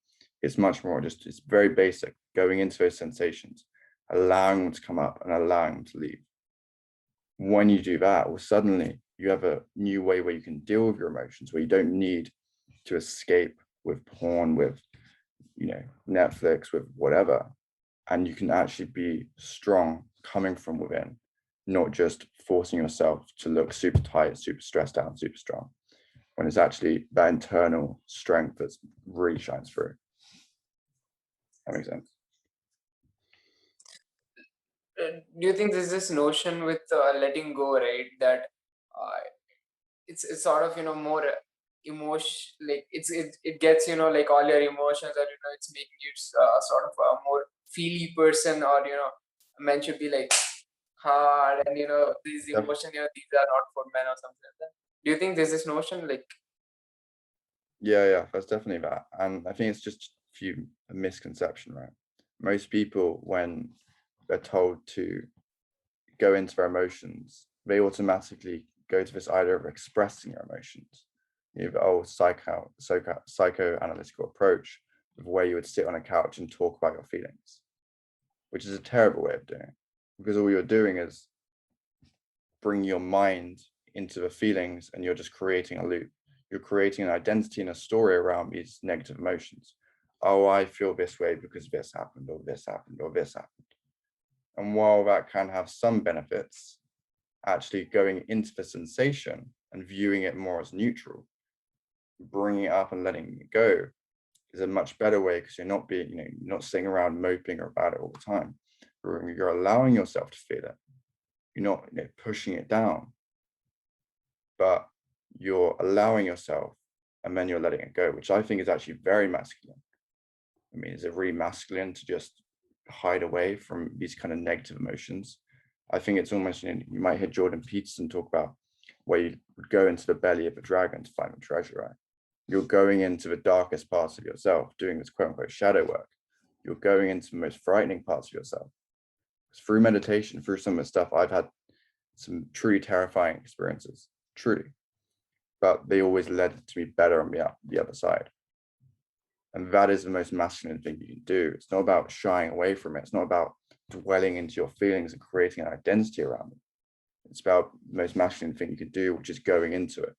B: It's much more just, it's very basic, going into those sensations, allowing them to come up and allowing them to leave. When you do that, well, suddenly you have a new way where you can deal with your emotions, where you don't need to escape with porn, with, Netflix, with whatever. And you can actually be strong coming from within, not just forcing yourself to look super tight, super stressed out, super strong, when it's actually that internal strength that really shines through. That makes sense.
A: Do you think there's this notion with letting go, right? That uh, it's sort of more emotion, like it gets like all your emotions, or it's making you sort of a more feely person, or men should be like hard, and these
B: Def-
A: emotions, these are not for men or something like that. Do you think there's this notion like?
B: yeah, that's definitely that. And I think it's just a misconception, right? Most people, when they're told to go into their emotions, they automatically go to this idea of expressing your emotions. You have the old psychoanalytical approach of where you would sit on a couch and talk about your feelings, which is a terrible way of doing it, because all you're doing is bring your mind into the feelings and you're just creating a loop. You're creating an identity and a story around these negative emotions. Oh, I feel this way because this happened, or this happened, or this happened. And while that can have some benefits, actually going into the sensation and viewing it more as neutral, bringing it up and letting it go, is a much better way, because you're not being, you're not sitting around moping about it all the time. You're allowing yourself to feel it. You're not pushing it down, but you're allowing yourself, and then you're letting it go, which I think is actually very masculine. I mean, is it really masculine to just hide away from these kind of negative emotions? I think it's almost, you might hear Jordan Peterson talk about where you would go into the belly of a dragon to find the treasure, right? You're going into the darkest parts of yourself, doing this quote unquote shadow work. You're going into the most frightening parts of yourself. Through meditation, through some of the stuff, I've had some truly terrifying experiences, truly, but they always led to me better on the other side. And that is the most masculine thing you can do. It's not about shying away from it. It's not about dwelling into your feelings and creating an identity around them. It's about the most masculine thing you can do, which is going into it,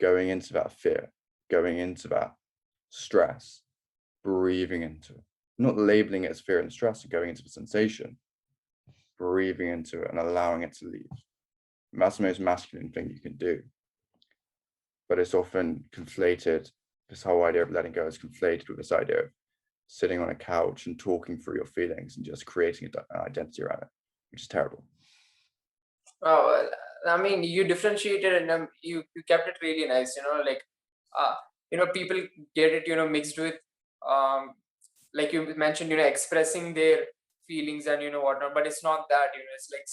B: going into that fear, going into that stress, breathing into it, not labeling it as fear and stress, and going into the sensation, breathing into it and allowing it to leave. And that's the most masculine thing you can do. But it's often conflated. This whole idea of letting go is conflated with this idea of sitting on a couch and talking through your feelings and just creating an identity around it, which is terrible.
A: Oh, well, I mean, you differentiated, and you kept it really nice. Like, uh, people get it, mixed with, um, like you mentioned, expressing their feelings and whatnot. But it's not that. It's like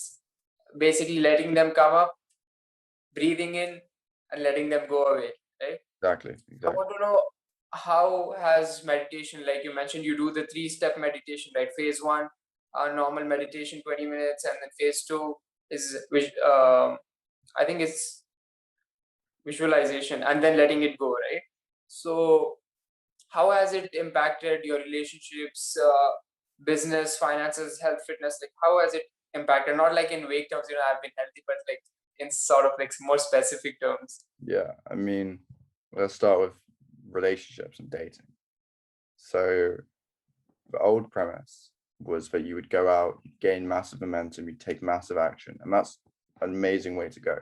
A: basically letting them come up, breathing in, and letting them go away. Right?
B: Exactly,
A: I
B: exactly.
A: want to know, how has meditation, like you mentioned, you do the three-step meditation, right? Phase one, normal meditation, 20 minutes, and then phase two is which I think it's visualization, and then letting it go, right? So how has it impacted your relationships, business, finances, health, fitness? Like, how has it impacted? Not like in vague terms, I've been healthy, but like in sort of like more specific terms.
B: Yeah, I mean, let's start with relationships and dating. So the old premise was that you would go out, you'd gain massive momentum, you'd take massive action, and that's an amazing way to go.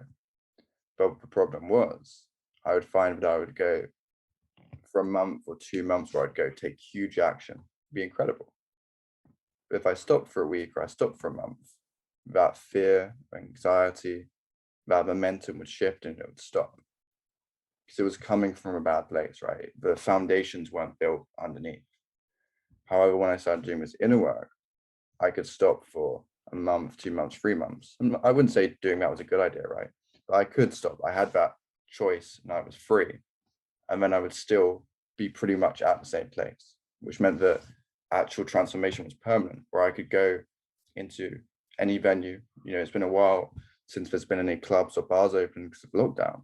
B: But the problem was, I would find that I would go for a month or 2 months where I'd go take huge action, be incredible. But if I stopped for a week or I stopped for a month, that fear, anxiety, that momentum would shift and it would stop. Because it was coming from a bad place, right? The foundations weren't built underneath. However, when I started doing this inner work, I could stop for a month, 2 months, 3 months. And I wouldn't say doing that was a good idea, right? But I could stop. I had that choice and I was free. And then I would still be pretty much at the same place, which meant that actual transformation was permanent, where I could go into any venue. It's been a while since there's been any clubs or bars open because of lockdown.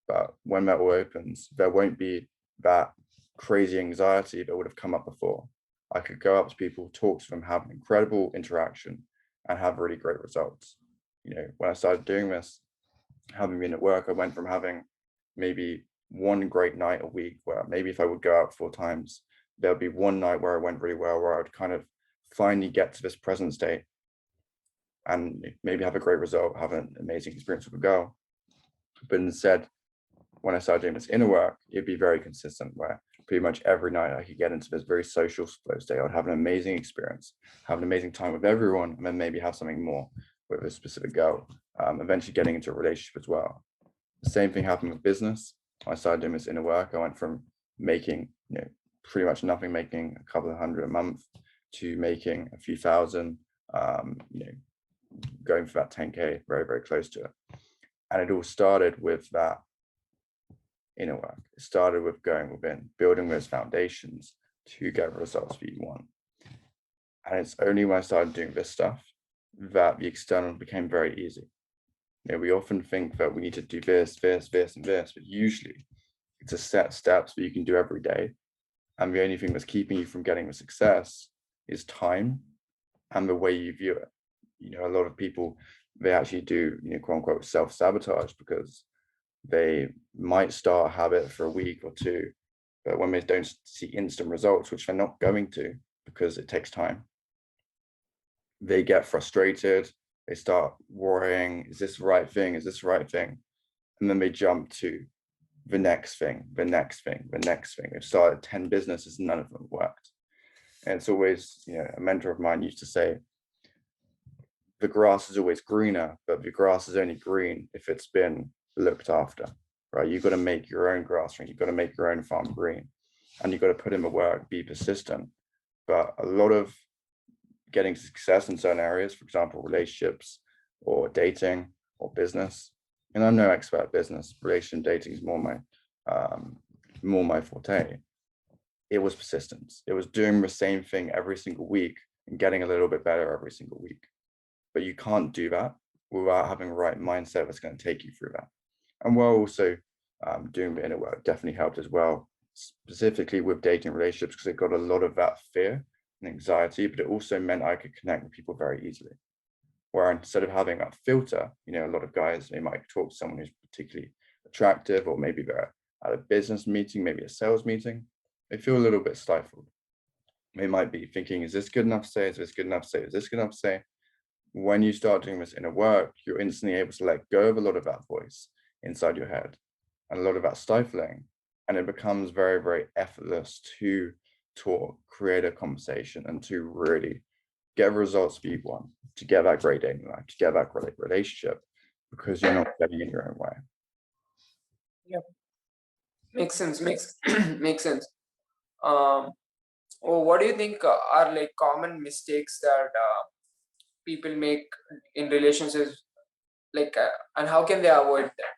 B: But when that all opens, there won't be that crazy anxiety that would have come up before. I could go up to people, talk to them, have an incredible interaction, and have really great results. When I started doing this, having been at work, I went from having maybe one great night a week where maybe if I would go out 4 times, there'll be one night where I went really well, where I would kind of finally get to this present state and maybe have a great result, have an amazing experience with a girl. But instead, when I started doing this inner work, it'd be very consistent where pretty much every night I could get into this very social flow state. I'd have an amazing experience, have an amazing time with everyone, and then maybe have something more with a specific girl, eventually getting into a relationship as well. The same thing happened with business. I started doing this inner work. I went from making, pretty much nothing, making a couple of hundred a month, to making a few thousand, going for that 10K, very, very close to it. And it all started with that inner work. It started with going within, building those foundations to get results that you want. And it's only when I started doing this stuff that the external became very easy. We often think that we need to do this, this, this, and this, but usually it's a set steps that you can do every day. And the only thing that's keeping you from getting the success is time and the way you view it. A lot of people, they actually do, quote unquote, self-sabotage because they might start a habit for a week or two, but when they don't see instant results, which they're not going to because it takes time, they get frustrated. They start worrying, is this the right thing? Is this the right thing? And then they jump to the next thing, the next thing, the next thing. They've started 10 businesses and none of them worked. And it's always, a mentor of mine used to say, the grass is always greener, but the grass is only green if it's been looked after, right? You've got to make your own grass green. You've got to make your own farm green, and you've got to put in the work, be persistent. But a lot of getting success in certain areas, for example, relationships or dating or business, and I'm no expert at business, relation dating is more my forte. It was persistence. It was doing the same thing every single week and getting a little bit better every single week. But you can't do that without having the right mindset that's going to take you through that. And while also doing the inner work definitely helped as well, specifically with dating relationships, because it got a lot of that fear and anxiety, but it also meant I could connect with people very easily. Where instead of having that filter, a lot of guys, they might talk to someone who's particularly attractive, or maybe they're at a business meeting, maybe a sales meeting, they feel a little bit stifled. They might be thinking, is this good enough to say? Is this good enough to say? Is this good enough to say? When you start doing this inner work, you're instantly able to let go of a lot of that voice inside your head and a lot of that stifling. And it becomes very, very effortless to talk, create a conversation, and to really get results that you want, to get that great dating life, to get that great relationship, because you're not getting in your own way.
A: Yeah, makes sense. Makes makes sense. Um, what do you think are like common mistakes that people make in relationships, like, and how can they avoid that?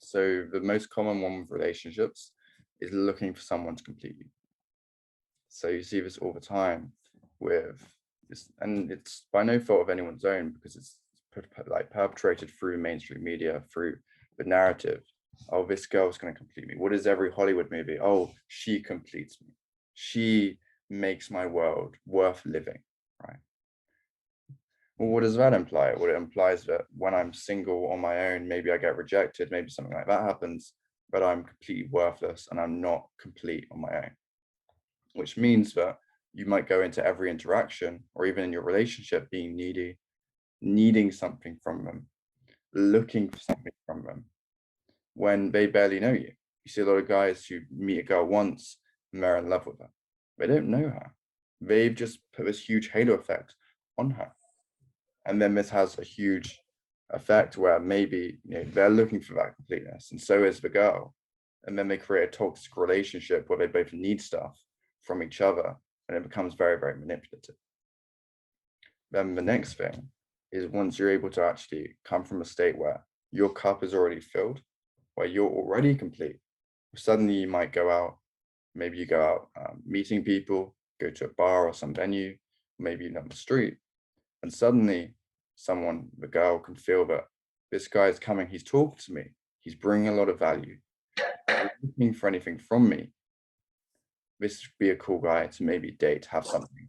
B: So the most common one with relationships is looking for someone to complete you. So you see this all the time with this, and it's by no fault of anyone's own, because it's like perpetrated through mainstream media, through the narrative. Oh, this girl's going to complete me. What is every Hollywood movie? Oh, she completes me. She makes my world worth living, right? Well, what does that imply? Well, it implies that when I'm single on my own, maybe I get rejected, maybe something like that happens, but I'm completely worthless and I'm not complete on my own, which means that you might go into every interaction or even in your relationship being needy, needing something from them, looking for something from them when they barely know you. You see a lot of guys who meet a girl once and they're in love with her. They don't know her. They've just put this huge halo effect on her. And then this has a huge effect where maybe they're looking for that completeness, and so is the girl. And then they create a toxic relationship where they both need stuff from each other, and it becomes very, very manipulative. Then the next thing is, once you're able to actually come from a state where your cup is already filled, where you're already complete, suddenly you might go out, maybe you go out meeting people, go to a bar or some venue, maybe even on the street, and suddenly the girl can feel that this guy is coming, he's talking to me, he's bringing a lot of value, he's looking for anything from me. This would be a cool guy to maybe date, have something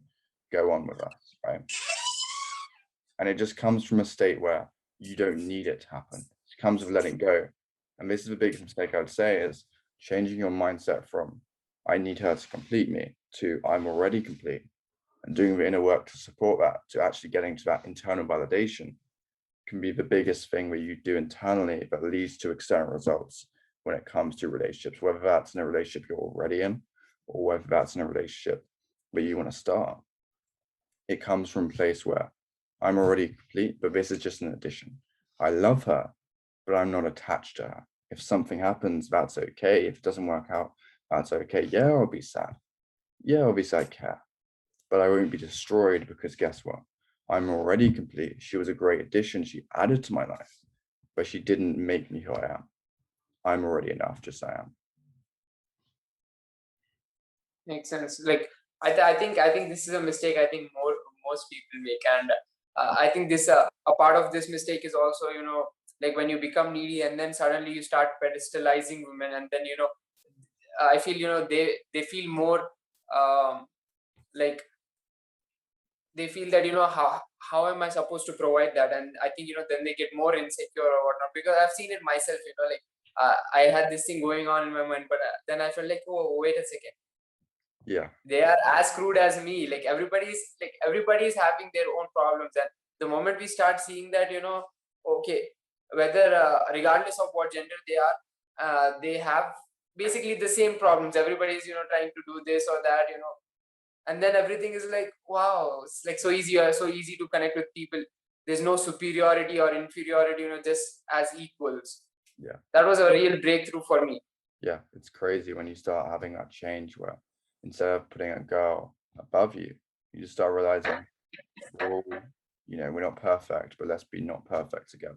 B: go on with us, right? And it just comes from a state where you don't need it to happen. It comes with letting go. And this is the biggest mistake I would say, is changing your mindset from I need her to complete me to I'm already complete, and doing the inner work to support that, to actually getting to that internal validation, can be the biggest thing where you do internally that leads to external results when it comes to relationships, whether that's in a relationship you're already in or whether that's in a relationship where you want to start. It comes from a place where I'm already complete, but this is just an addition. I love her, but I'm not attached to her. If something happens, that's okay. If it doesn't work out, that's okay. Yeah, I'll be sad. Yeah, I'll be sad, care. But I won't be destroyed, because guess what? I'm already complete. She was a great addition. She added to my life, but she didn't make me who I am. I'm already enough, just I am.
A: Makes sense. Like I think this is a mistake I think most people make, and I think this a part of this mistake is also, like when you become needy and then suddenly you start pedestalizing women, and then I feel they feel more like they feel that how am I supposed to provide that, and I think then they get more insecure or whatnot, because I've seen it myself. Like I had this thing going on in my mind, but then I felt like, oh, wait a second,
B: Yeah,
A: they are as crude as me. Like everybody's having their own problems, and the moment we start seeing that, okay, whether regardless of what gender they are, they have basically the same problems. Everybody's trying to do this or that, and then everything is like, wow, it's like so easy, so easy to connect with people. There's no superiority or inferiority, just as equals.
B: yeah,
A: That was a real breakthrough for me.
B: yeah. It's crazy when you start having that change where instead of putting a girl above you, you just start realizing we're all, we're not perfect, but let's be not perfect together.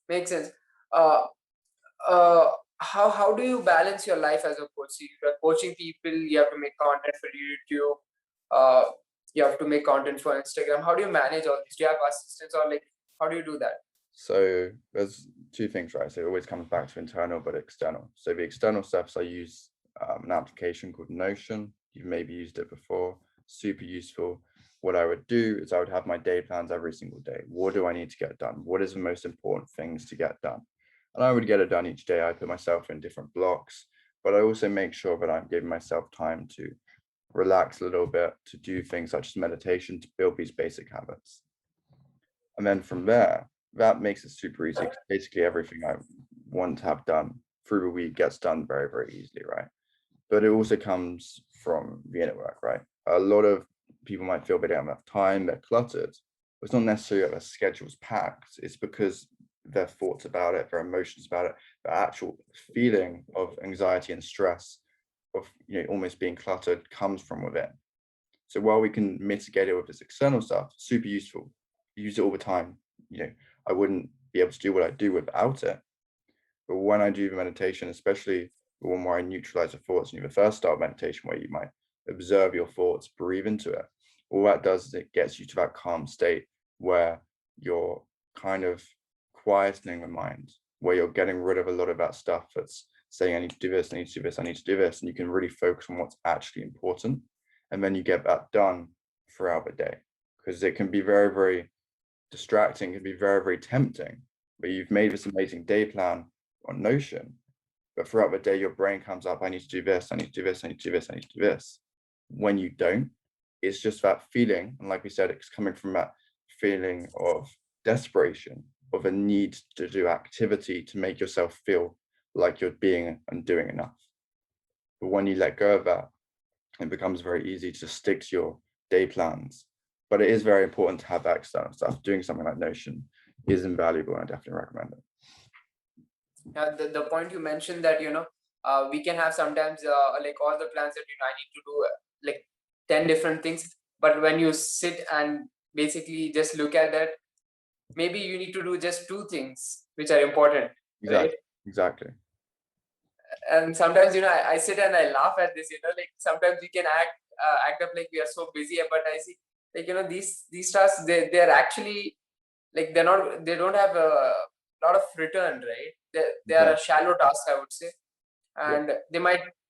A: Makes sense. uh, uh, how do you balance your life as a coach? So you're coaching people, you have to make content for YouTube, uh, you have to make content for Instagram. How do you manage all this? Do you have assistants, or like how do you do that?
B: So there's two things, right? So it always comes back to internal but external. So the external steps, I use an application called Notion. You've maybe used it before. Super useful. What I would do is I would have my day plans every single day. What do I need to get done? What is the most important things to get done? And I would get it done each day. I put myself in different blocks, but I also make sure that I'm giving myself time to relax a little bit, to do things such as meditation, to build these basic habits. And then from there, that makes it super easy. Basically, everything I want to have done through the week gets done very, very easily, right? But it also comes from the inner work, right? A lot of people might feel they don't have enough time, they're cluttered. It's not necessarily that their schedule's packed, it's because their thoughts about it, their emotions about it, the actual feeling of anxiety and stress of almost being cluttered comes from within. So while we can mitigate it with this external stuff, super useful, use it all the time. I wouldn't be able to do what I do without it. But when I do meditation, especially the one where I neutralize the thoughts, and you the first start meditation where you might observe your thoughts, breathe into it, all that does is it gets you to that calm state where you're kind of quietening the mind, where you're getting rid of a lot of that stuff that's saying, I need to do this, I need to do this, I need to do this. And you can really focus on what's actually important. And then you get that done throughout the day, because it can be very, very distracting, it can be very, very tempting. But you've made this amazing day plan on Notion, but throughout the day, your brain comes up, I need to do this, I need to do this, I need to do this, I need to do this. When you don't, it's just that feeling. And like we said, it's coming from that feeling of desperation, of a need to do activity to make yourself feel like you're being and doing enough. But when you let go of that, it becomes very easy to stick to your day plans. But it is very important to have that external stuff. Doing something like Notion is invaluable, and I definitely recommend it.
A: The point you mentioned that we can have sometimes like all the plans that I need to do like 10 different things, but when you sit and basically just look at that, maybe you need to do just two things which are important, right?
B: Exactly.
A: And sometimes I sit and I laugh at this, like sometimes we can act up like we are so busy, but I see like these tasks, they're actually like they don't have a lot of return, right? They are a shallow task, I would say. And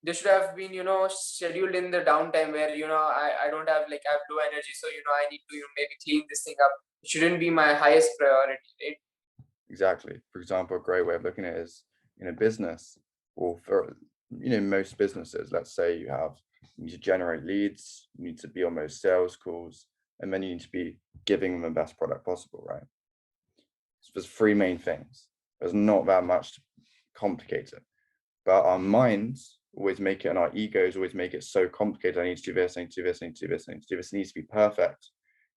A: they should have been scheduled in the downtime where I don't have, like, I have low energy, so I need to maybe clean this thing up. It shouldn't be my highest priority, right?
B: Exactly. For example, a great way of looking at it is in a business, or for most businesses, let's say you need to generate leads, you need to be on those sales calls, and then you need to be giving them the best product possible, right? So there's three main things. There's not that much to complicate it, but our minds always make it, and our egos always make it so complicated. I need to do this, I need to do this, I need to do this, I need to do this. It needs to be perfect.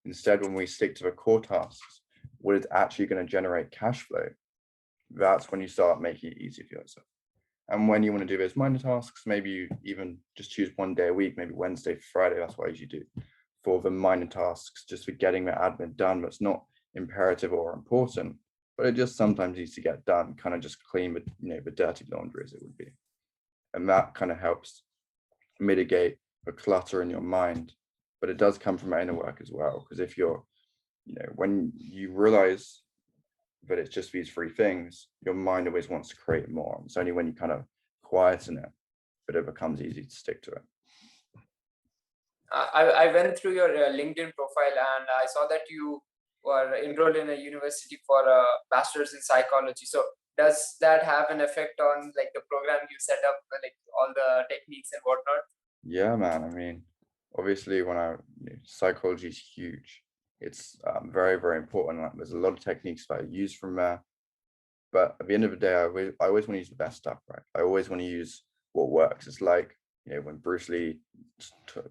B: Instead, when we stick to the core tasks, what is actually going to generate cash flow, that's when you start making it easy for yourself. And when you want to do those minor tasks, maybe you even just choose one day a week, maybe Wednesday, Friday. That's what I usually do for the minor tasks, just for getting the admin done. That's not imperative or important, but it just sometimes needs to get done, kind of just clean the dirty laundry, as it would be. And that kind of helps mitigate the clutter in your mind. But it does come from inner work as well, because if you're, when you realize that it's just these three things, your mind always wants to create more. It's only when you kind of quieten it that it becomes easy to stick to it.
A: I went through your LinkedIn profile and I saw that you were enrolled in a university for a bachelor's in psychology. So does that have an effect on like the program you set up, like all the techniques and whatnot?
B: Yeah, man. I mean, obviously, psychology is huge. It's very, very important. Like, there's a lot of techniques that I use from there. But at the end of the day, I always want to use the best stuff, right? I always want to use what works. It's like, when Bruce Lee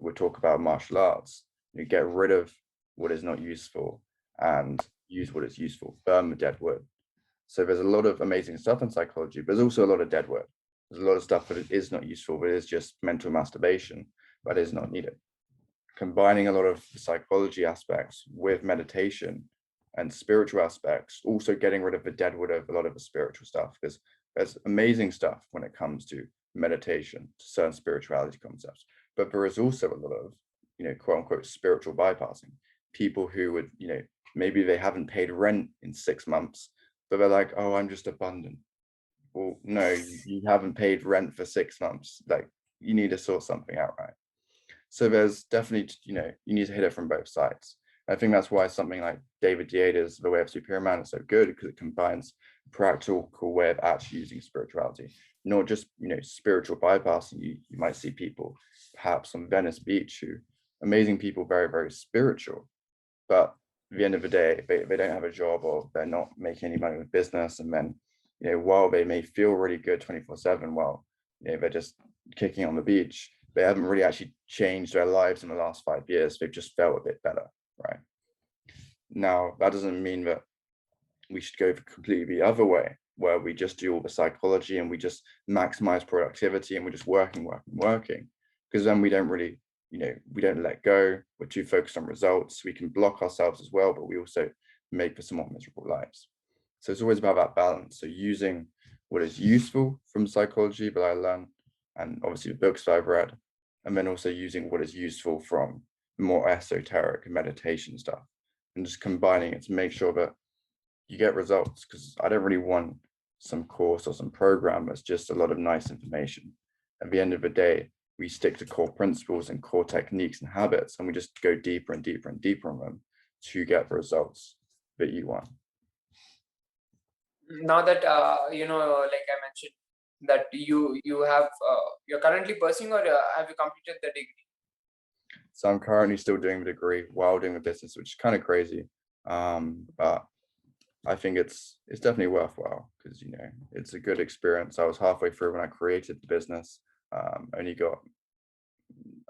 B: would talk about martial arts, you get rid of what is not useful and use what is useful, burn the dead wood. So there's a lot of amazing stuff in psychology, but there's also a lot of dead wood. There's a lot of stuff that is not useful, but is just mental masturbation, but is not needed. Combining a lot of the psychology aspects with meditation and spiritual aspects, also getting rid of the dead wood of a lot of the spiritual stuff, because there's amazing stuff when it comes to meditation, to certain spirituality concepts, but there is also a lot of, quote unquote, spiritual bypassing. People who would, maybe they haven't paid rent in 6 months, but they're like, oh, I'm just abundant. Well, no, you haven't paid rent for 6 months. Like, you need to sort something out, right? So there's definitely, you need to hit it from both sides. I think that's why something like David Decode's The Way of Superior Man is so good, because it combines a practical way of actually using spirituality, not just, spiritual bypassing. You might see people perhaps on Venice Beach who amazing people, very, very spiritual, but at the end of the day, they don't have a job, or they're not making any money with business. And then, while they may feel really good 24/7, well, they're just kicking on the beach, they haven't really actually changed their lives in the last 5 years. They've just felt a bit better, right? Now, that doesn't mean that we should go completely the other way, where we just do all the psychology and we just maximize productivity and we're just working, because then we don't really, we don't let go. We're too focused on results. We can block ourselves as well, but we also make for somewhat miserable lives. So it's always about that balance. So using what is useful from psychology that I learned, and obviously the books that I've read, and then also using what is useful from more esoteric meditation stuff, and just combining it to make sure that you get results. Because I don't really want some course or some program that's just a lot of nice information. At the end of the day, we stick to core principles and core techniques and habits, and we just go deeper and deeper and deeper on them to get the results that you want.
A: Now that like I mentioned, that you have you're currently pursuing, or have you completed the degree?
B: So I'm currently still doing the degree while doing the business, which is kind of crazy. But I think it's definitely worthwhile because it's a good experience. I was halfway through when I created the business. Only got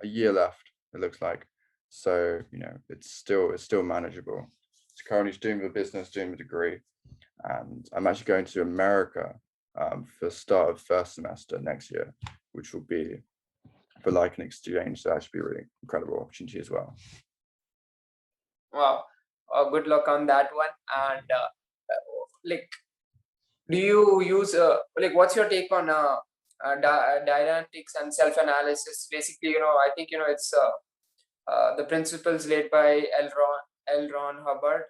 B: a year left, it looks like. So it's still manageable. So currently just doing the business, doing the degree, and I'm actually going to America for the start of first semester next year, which will be for like an exchange. So that should be a really incredible opportunity as well.
A: Wow. Good luck on that one. And like, do you use like, what's your take on dynamics and self-analysis? Basically, I think it's the principles laid by L. Ron Hubbard.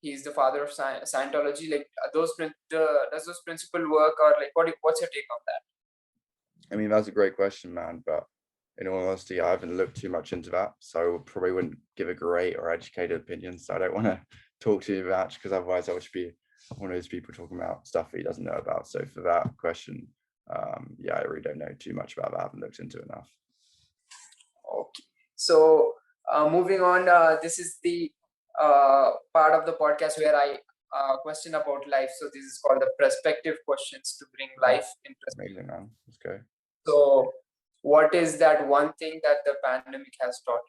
A: He's the father of Scientology. Like, does those principle work, or like, what's your take on that?
B: I mean, that's a great question, man. But in all honesty, I haven't looked too much into that. So I probably wouldn't give a great or educated opinion. So I don't want to talk too much because otherwise I would be one of those people talking about stuff he doesn't know about. So for that question, yeah, I really don't know too much about that. I haven't looked into it enough.
A: Okay. So, moving on, this is the part of the podcast where I question about life. So, this is called the perspective questions to bring life in perspective.
B: Amazing, man. Let's go.
A: So, what is that one thing that the pandemic has taught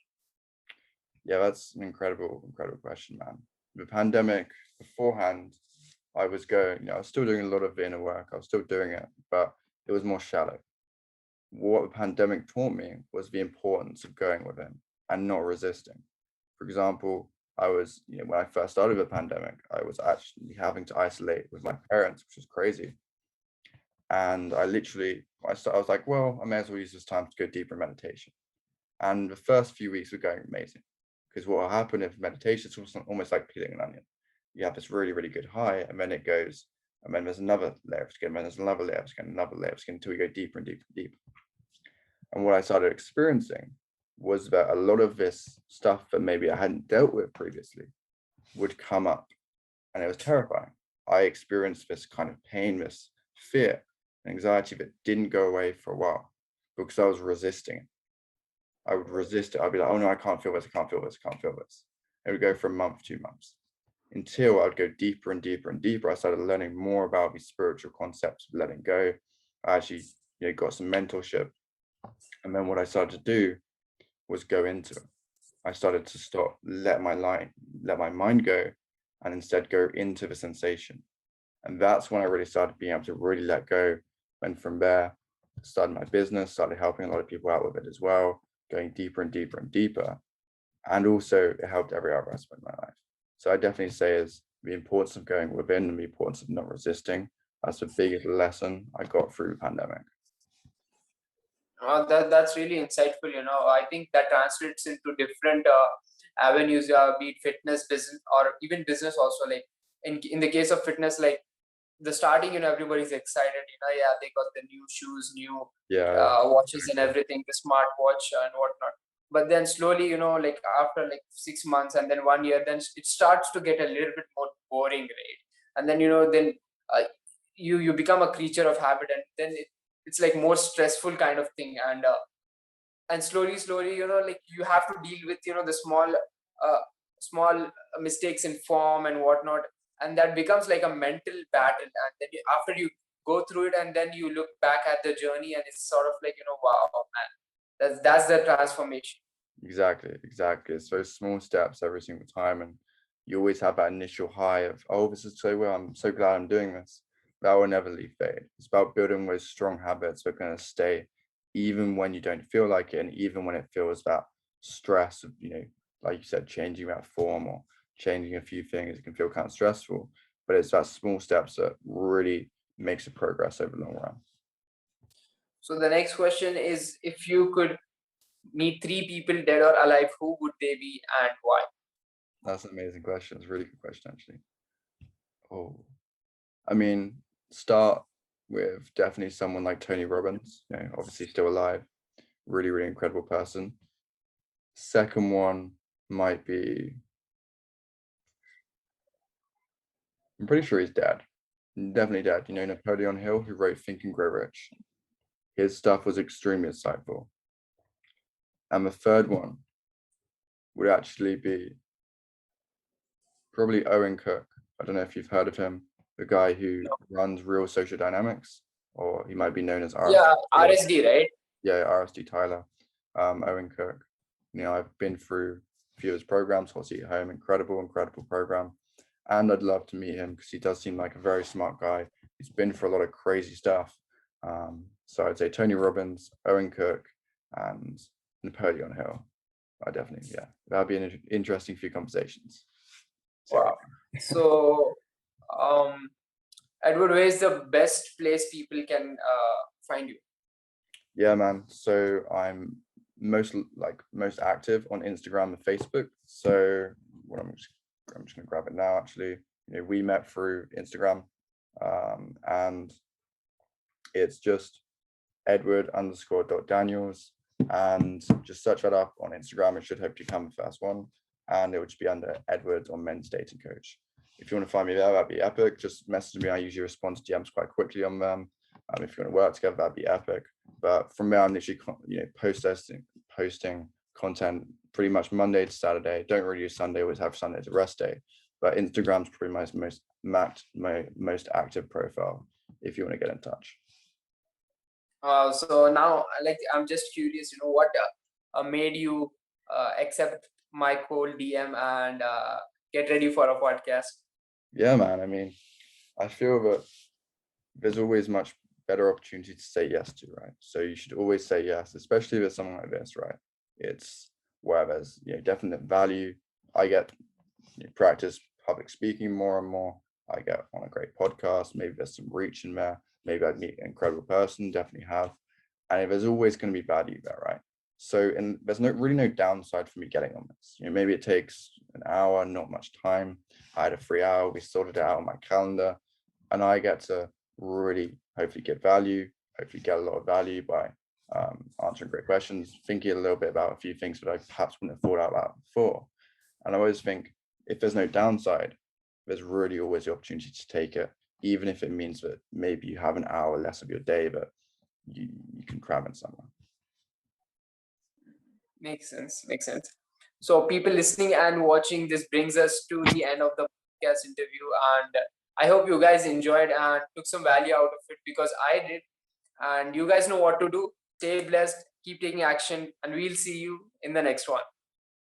B: Yeah, that's an incredible, incredible question, man. The pandemic beforehand, I was going, I was still doing a lot of inner work. I was still doing it, but it was more shallow. What the pandemic taught me was the importance of going within and not resisting. For example, I was, when I first started the pandemic, I was actually having to isolate with my parents, which was crazy. And I was like, well, I may as well use this time to go deeper in meditation. And the first few weeks were going amazing because what will happen if meditation is almost like peeling an onion. You have this really, really good high, and then it goes, and then there's another layer of skin, and then there's another layer of skin, another layer of skin until we go deeper and deeper and deeper. And what I started experiencing was that a lot of this stuff that maybe I hadn't dealt with previously would come up, and it was terrifying. I experienced this kind of pain, this fear, and anxiety that didn't go away for a while because I was resisting it. I would resist it. I'd be like, oh no, I can't feel this, I can't feel this, I can't feel this. It would go for a month, 2 months, until I would go deeper and deeper and deeper. I started learning more about these spiritual concepts of letting go. I actually, got some mentorship. And then what I started to do was go into it. I started to stop, let my mind go, and instead go into the sensation. And that's when I really started being able to really let go. And from there, started my business, started helping a lot of people out with it as well, going deeper and deeper and deeper. And also it helped every other aspect of my life. So I definitely say is the importance of going within and the importance of not resisting. That's the biggest lesson I got through the pandemic.
A: That's really insightful. I think that translates into different avenues, be it fitness, business, or even business also. Like, in the case of fitness, like, the starting, everybody's excited. Yeah, they got the new shoes, new
B: Yeah,
A: watches and everything, the smart watch and whatnot. But then slowly, like, after like 6 months and then 1 year, then it starts to get a little bit more boring, right? And then then uh, you become a creature of habit, and then it's like more stressful kind of thing. And slowly, like, you have to deal with the small mistakes in form and whatnot, and that becomes like a mental battle. And then after you go through it, and then you look back at the journey, and it's sort of like, wow, man, that's the transformation.
B: exactly. It's those small steps every single time. And you always have that initial high of, oh, this is so well, I'm so glad I'm doing this. That will never leave fade. It's about building those strong habits that are going to stay even when you don't feel like it, and even when it feels that stress of, like you said, changing that form or changing a few things, it can feel kind of stressful. but it's that small steps that really makes a progress over the long run.
A: So the next question is, if you could meet three people, dead or alive, who would they be and why?
B: That's an amazing question. It's a really good question, actually. Oh, I mean, start with definitely someone like Tony Robbins, obviously still alive, really, really incredible person. Second one might be, I'm pretty sure he's dead. Definitely dead. Napoleon Hill, who wrote Think and Grow Rich. His stuff was extremely insightful. And the third one would actually be probably Owen Cook. I don't know if you've heard of him, the guy who runs Real Social Dynamics, or he might be known as RSD.
A: Yeah, RSD, right?
B: Yeah, RSD Tyler. Owen Cook. I've been through a few of his programs, Hot Seat at Home, incredible program. And I'd love to meet him because he does seem like a very smart guy. He's been for a lot of crazy stuff. So I'd say Tony Robbins, Owen Cook, and Napoleon Hill. I definitely, that'd be an interesting few conversations.
A: Wow. So, Edward, where is the best place people can find you?
B: Yeah, man. So I'm most active on Instagram and Facebook. So I'm just gonna grab it now. Actually, we met through Instagram, and it's just Edward_.Daniels, and just search that up on Instagram. It should hopefully come the first one, and it would just be under Edward on Men's Dating Coach. If you want to find me there, that'd be epic. Just message me. I usually respond to DMs quite quickly on them. If you want to work together, that'd be epic. But from there, I'm literally posting content pretty much Monday to Saturday. Don't really do Sunday. Always have Sunday as a rest day. But Instagram's probably my most active profile if you want to get in touch.
A: So now, I'm just curious, what made you accept my cold DM and get ready for a podcast?
B: Yeah, man. I mean, I feel that there's always much better opportunity to say yes to, right? So you should always say yes, especially with something like this, right? It's where there's definite value. I get practice public speaking more and more. I get on a great podcast. Maybe there's some reach in there. Maybe I'd meet an incredible person. Definitely have. And there's always going to be value there, right? So, and there's really no downside for me getting on this. Maybe it takes an hour, not much time. I had a free hour. We sorted it out on my calendar, and I get to really hopefully get value. Hopefully get a lot of value by answering great questions, thinking a little bit about a few things that I perhaps wouldn't have thought out loud before. And I always think if there's no downside, there's really always the opportunity to take it, even if it means that maybe you have an hour less of your day that you can cram in somewhere.
A: Makes sense. So people listening and watching, this brings us to the end of the podcast interview, and I hope you guys enjoyed and took some value out of it, because I did. And you guys know what to do. Stay blessed, keep taking action, and we'll see you in the next one.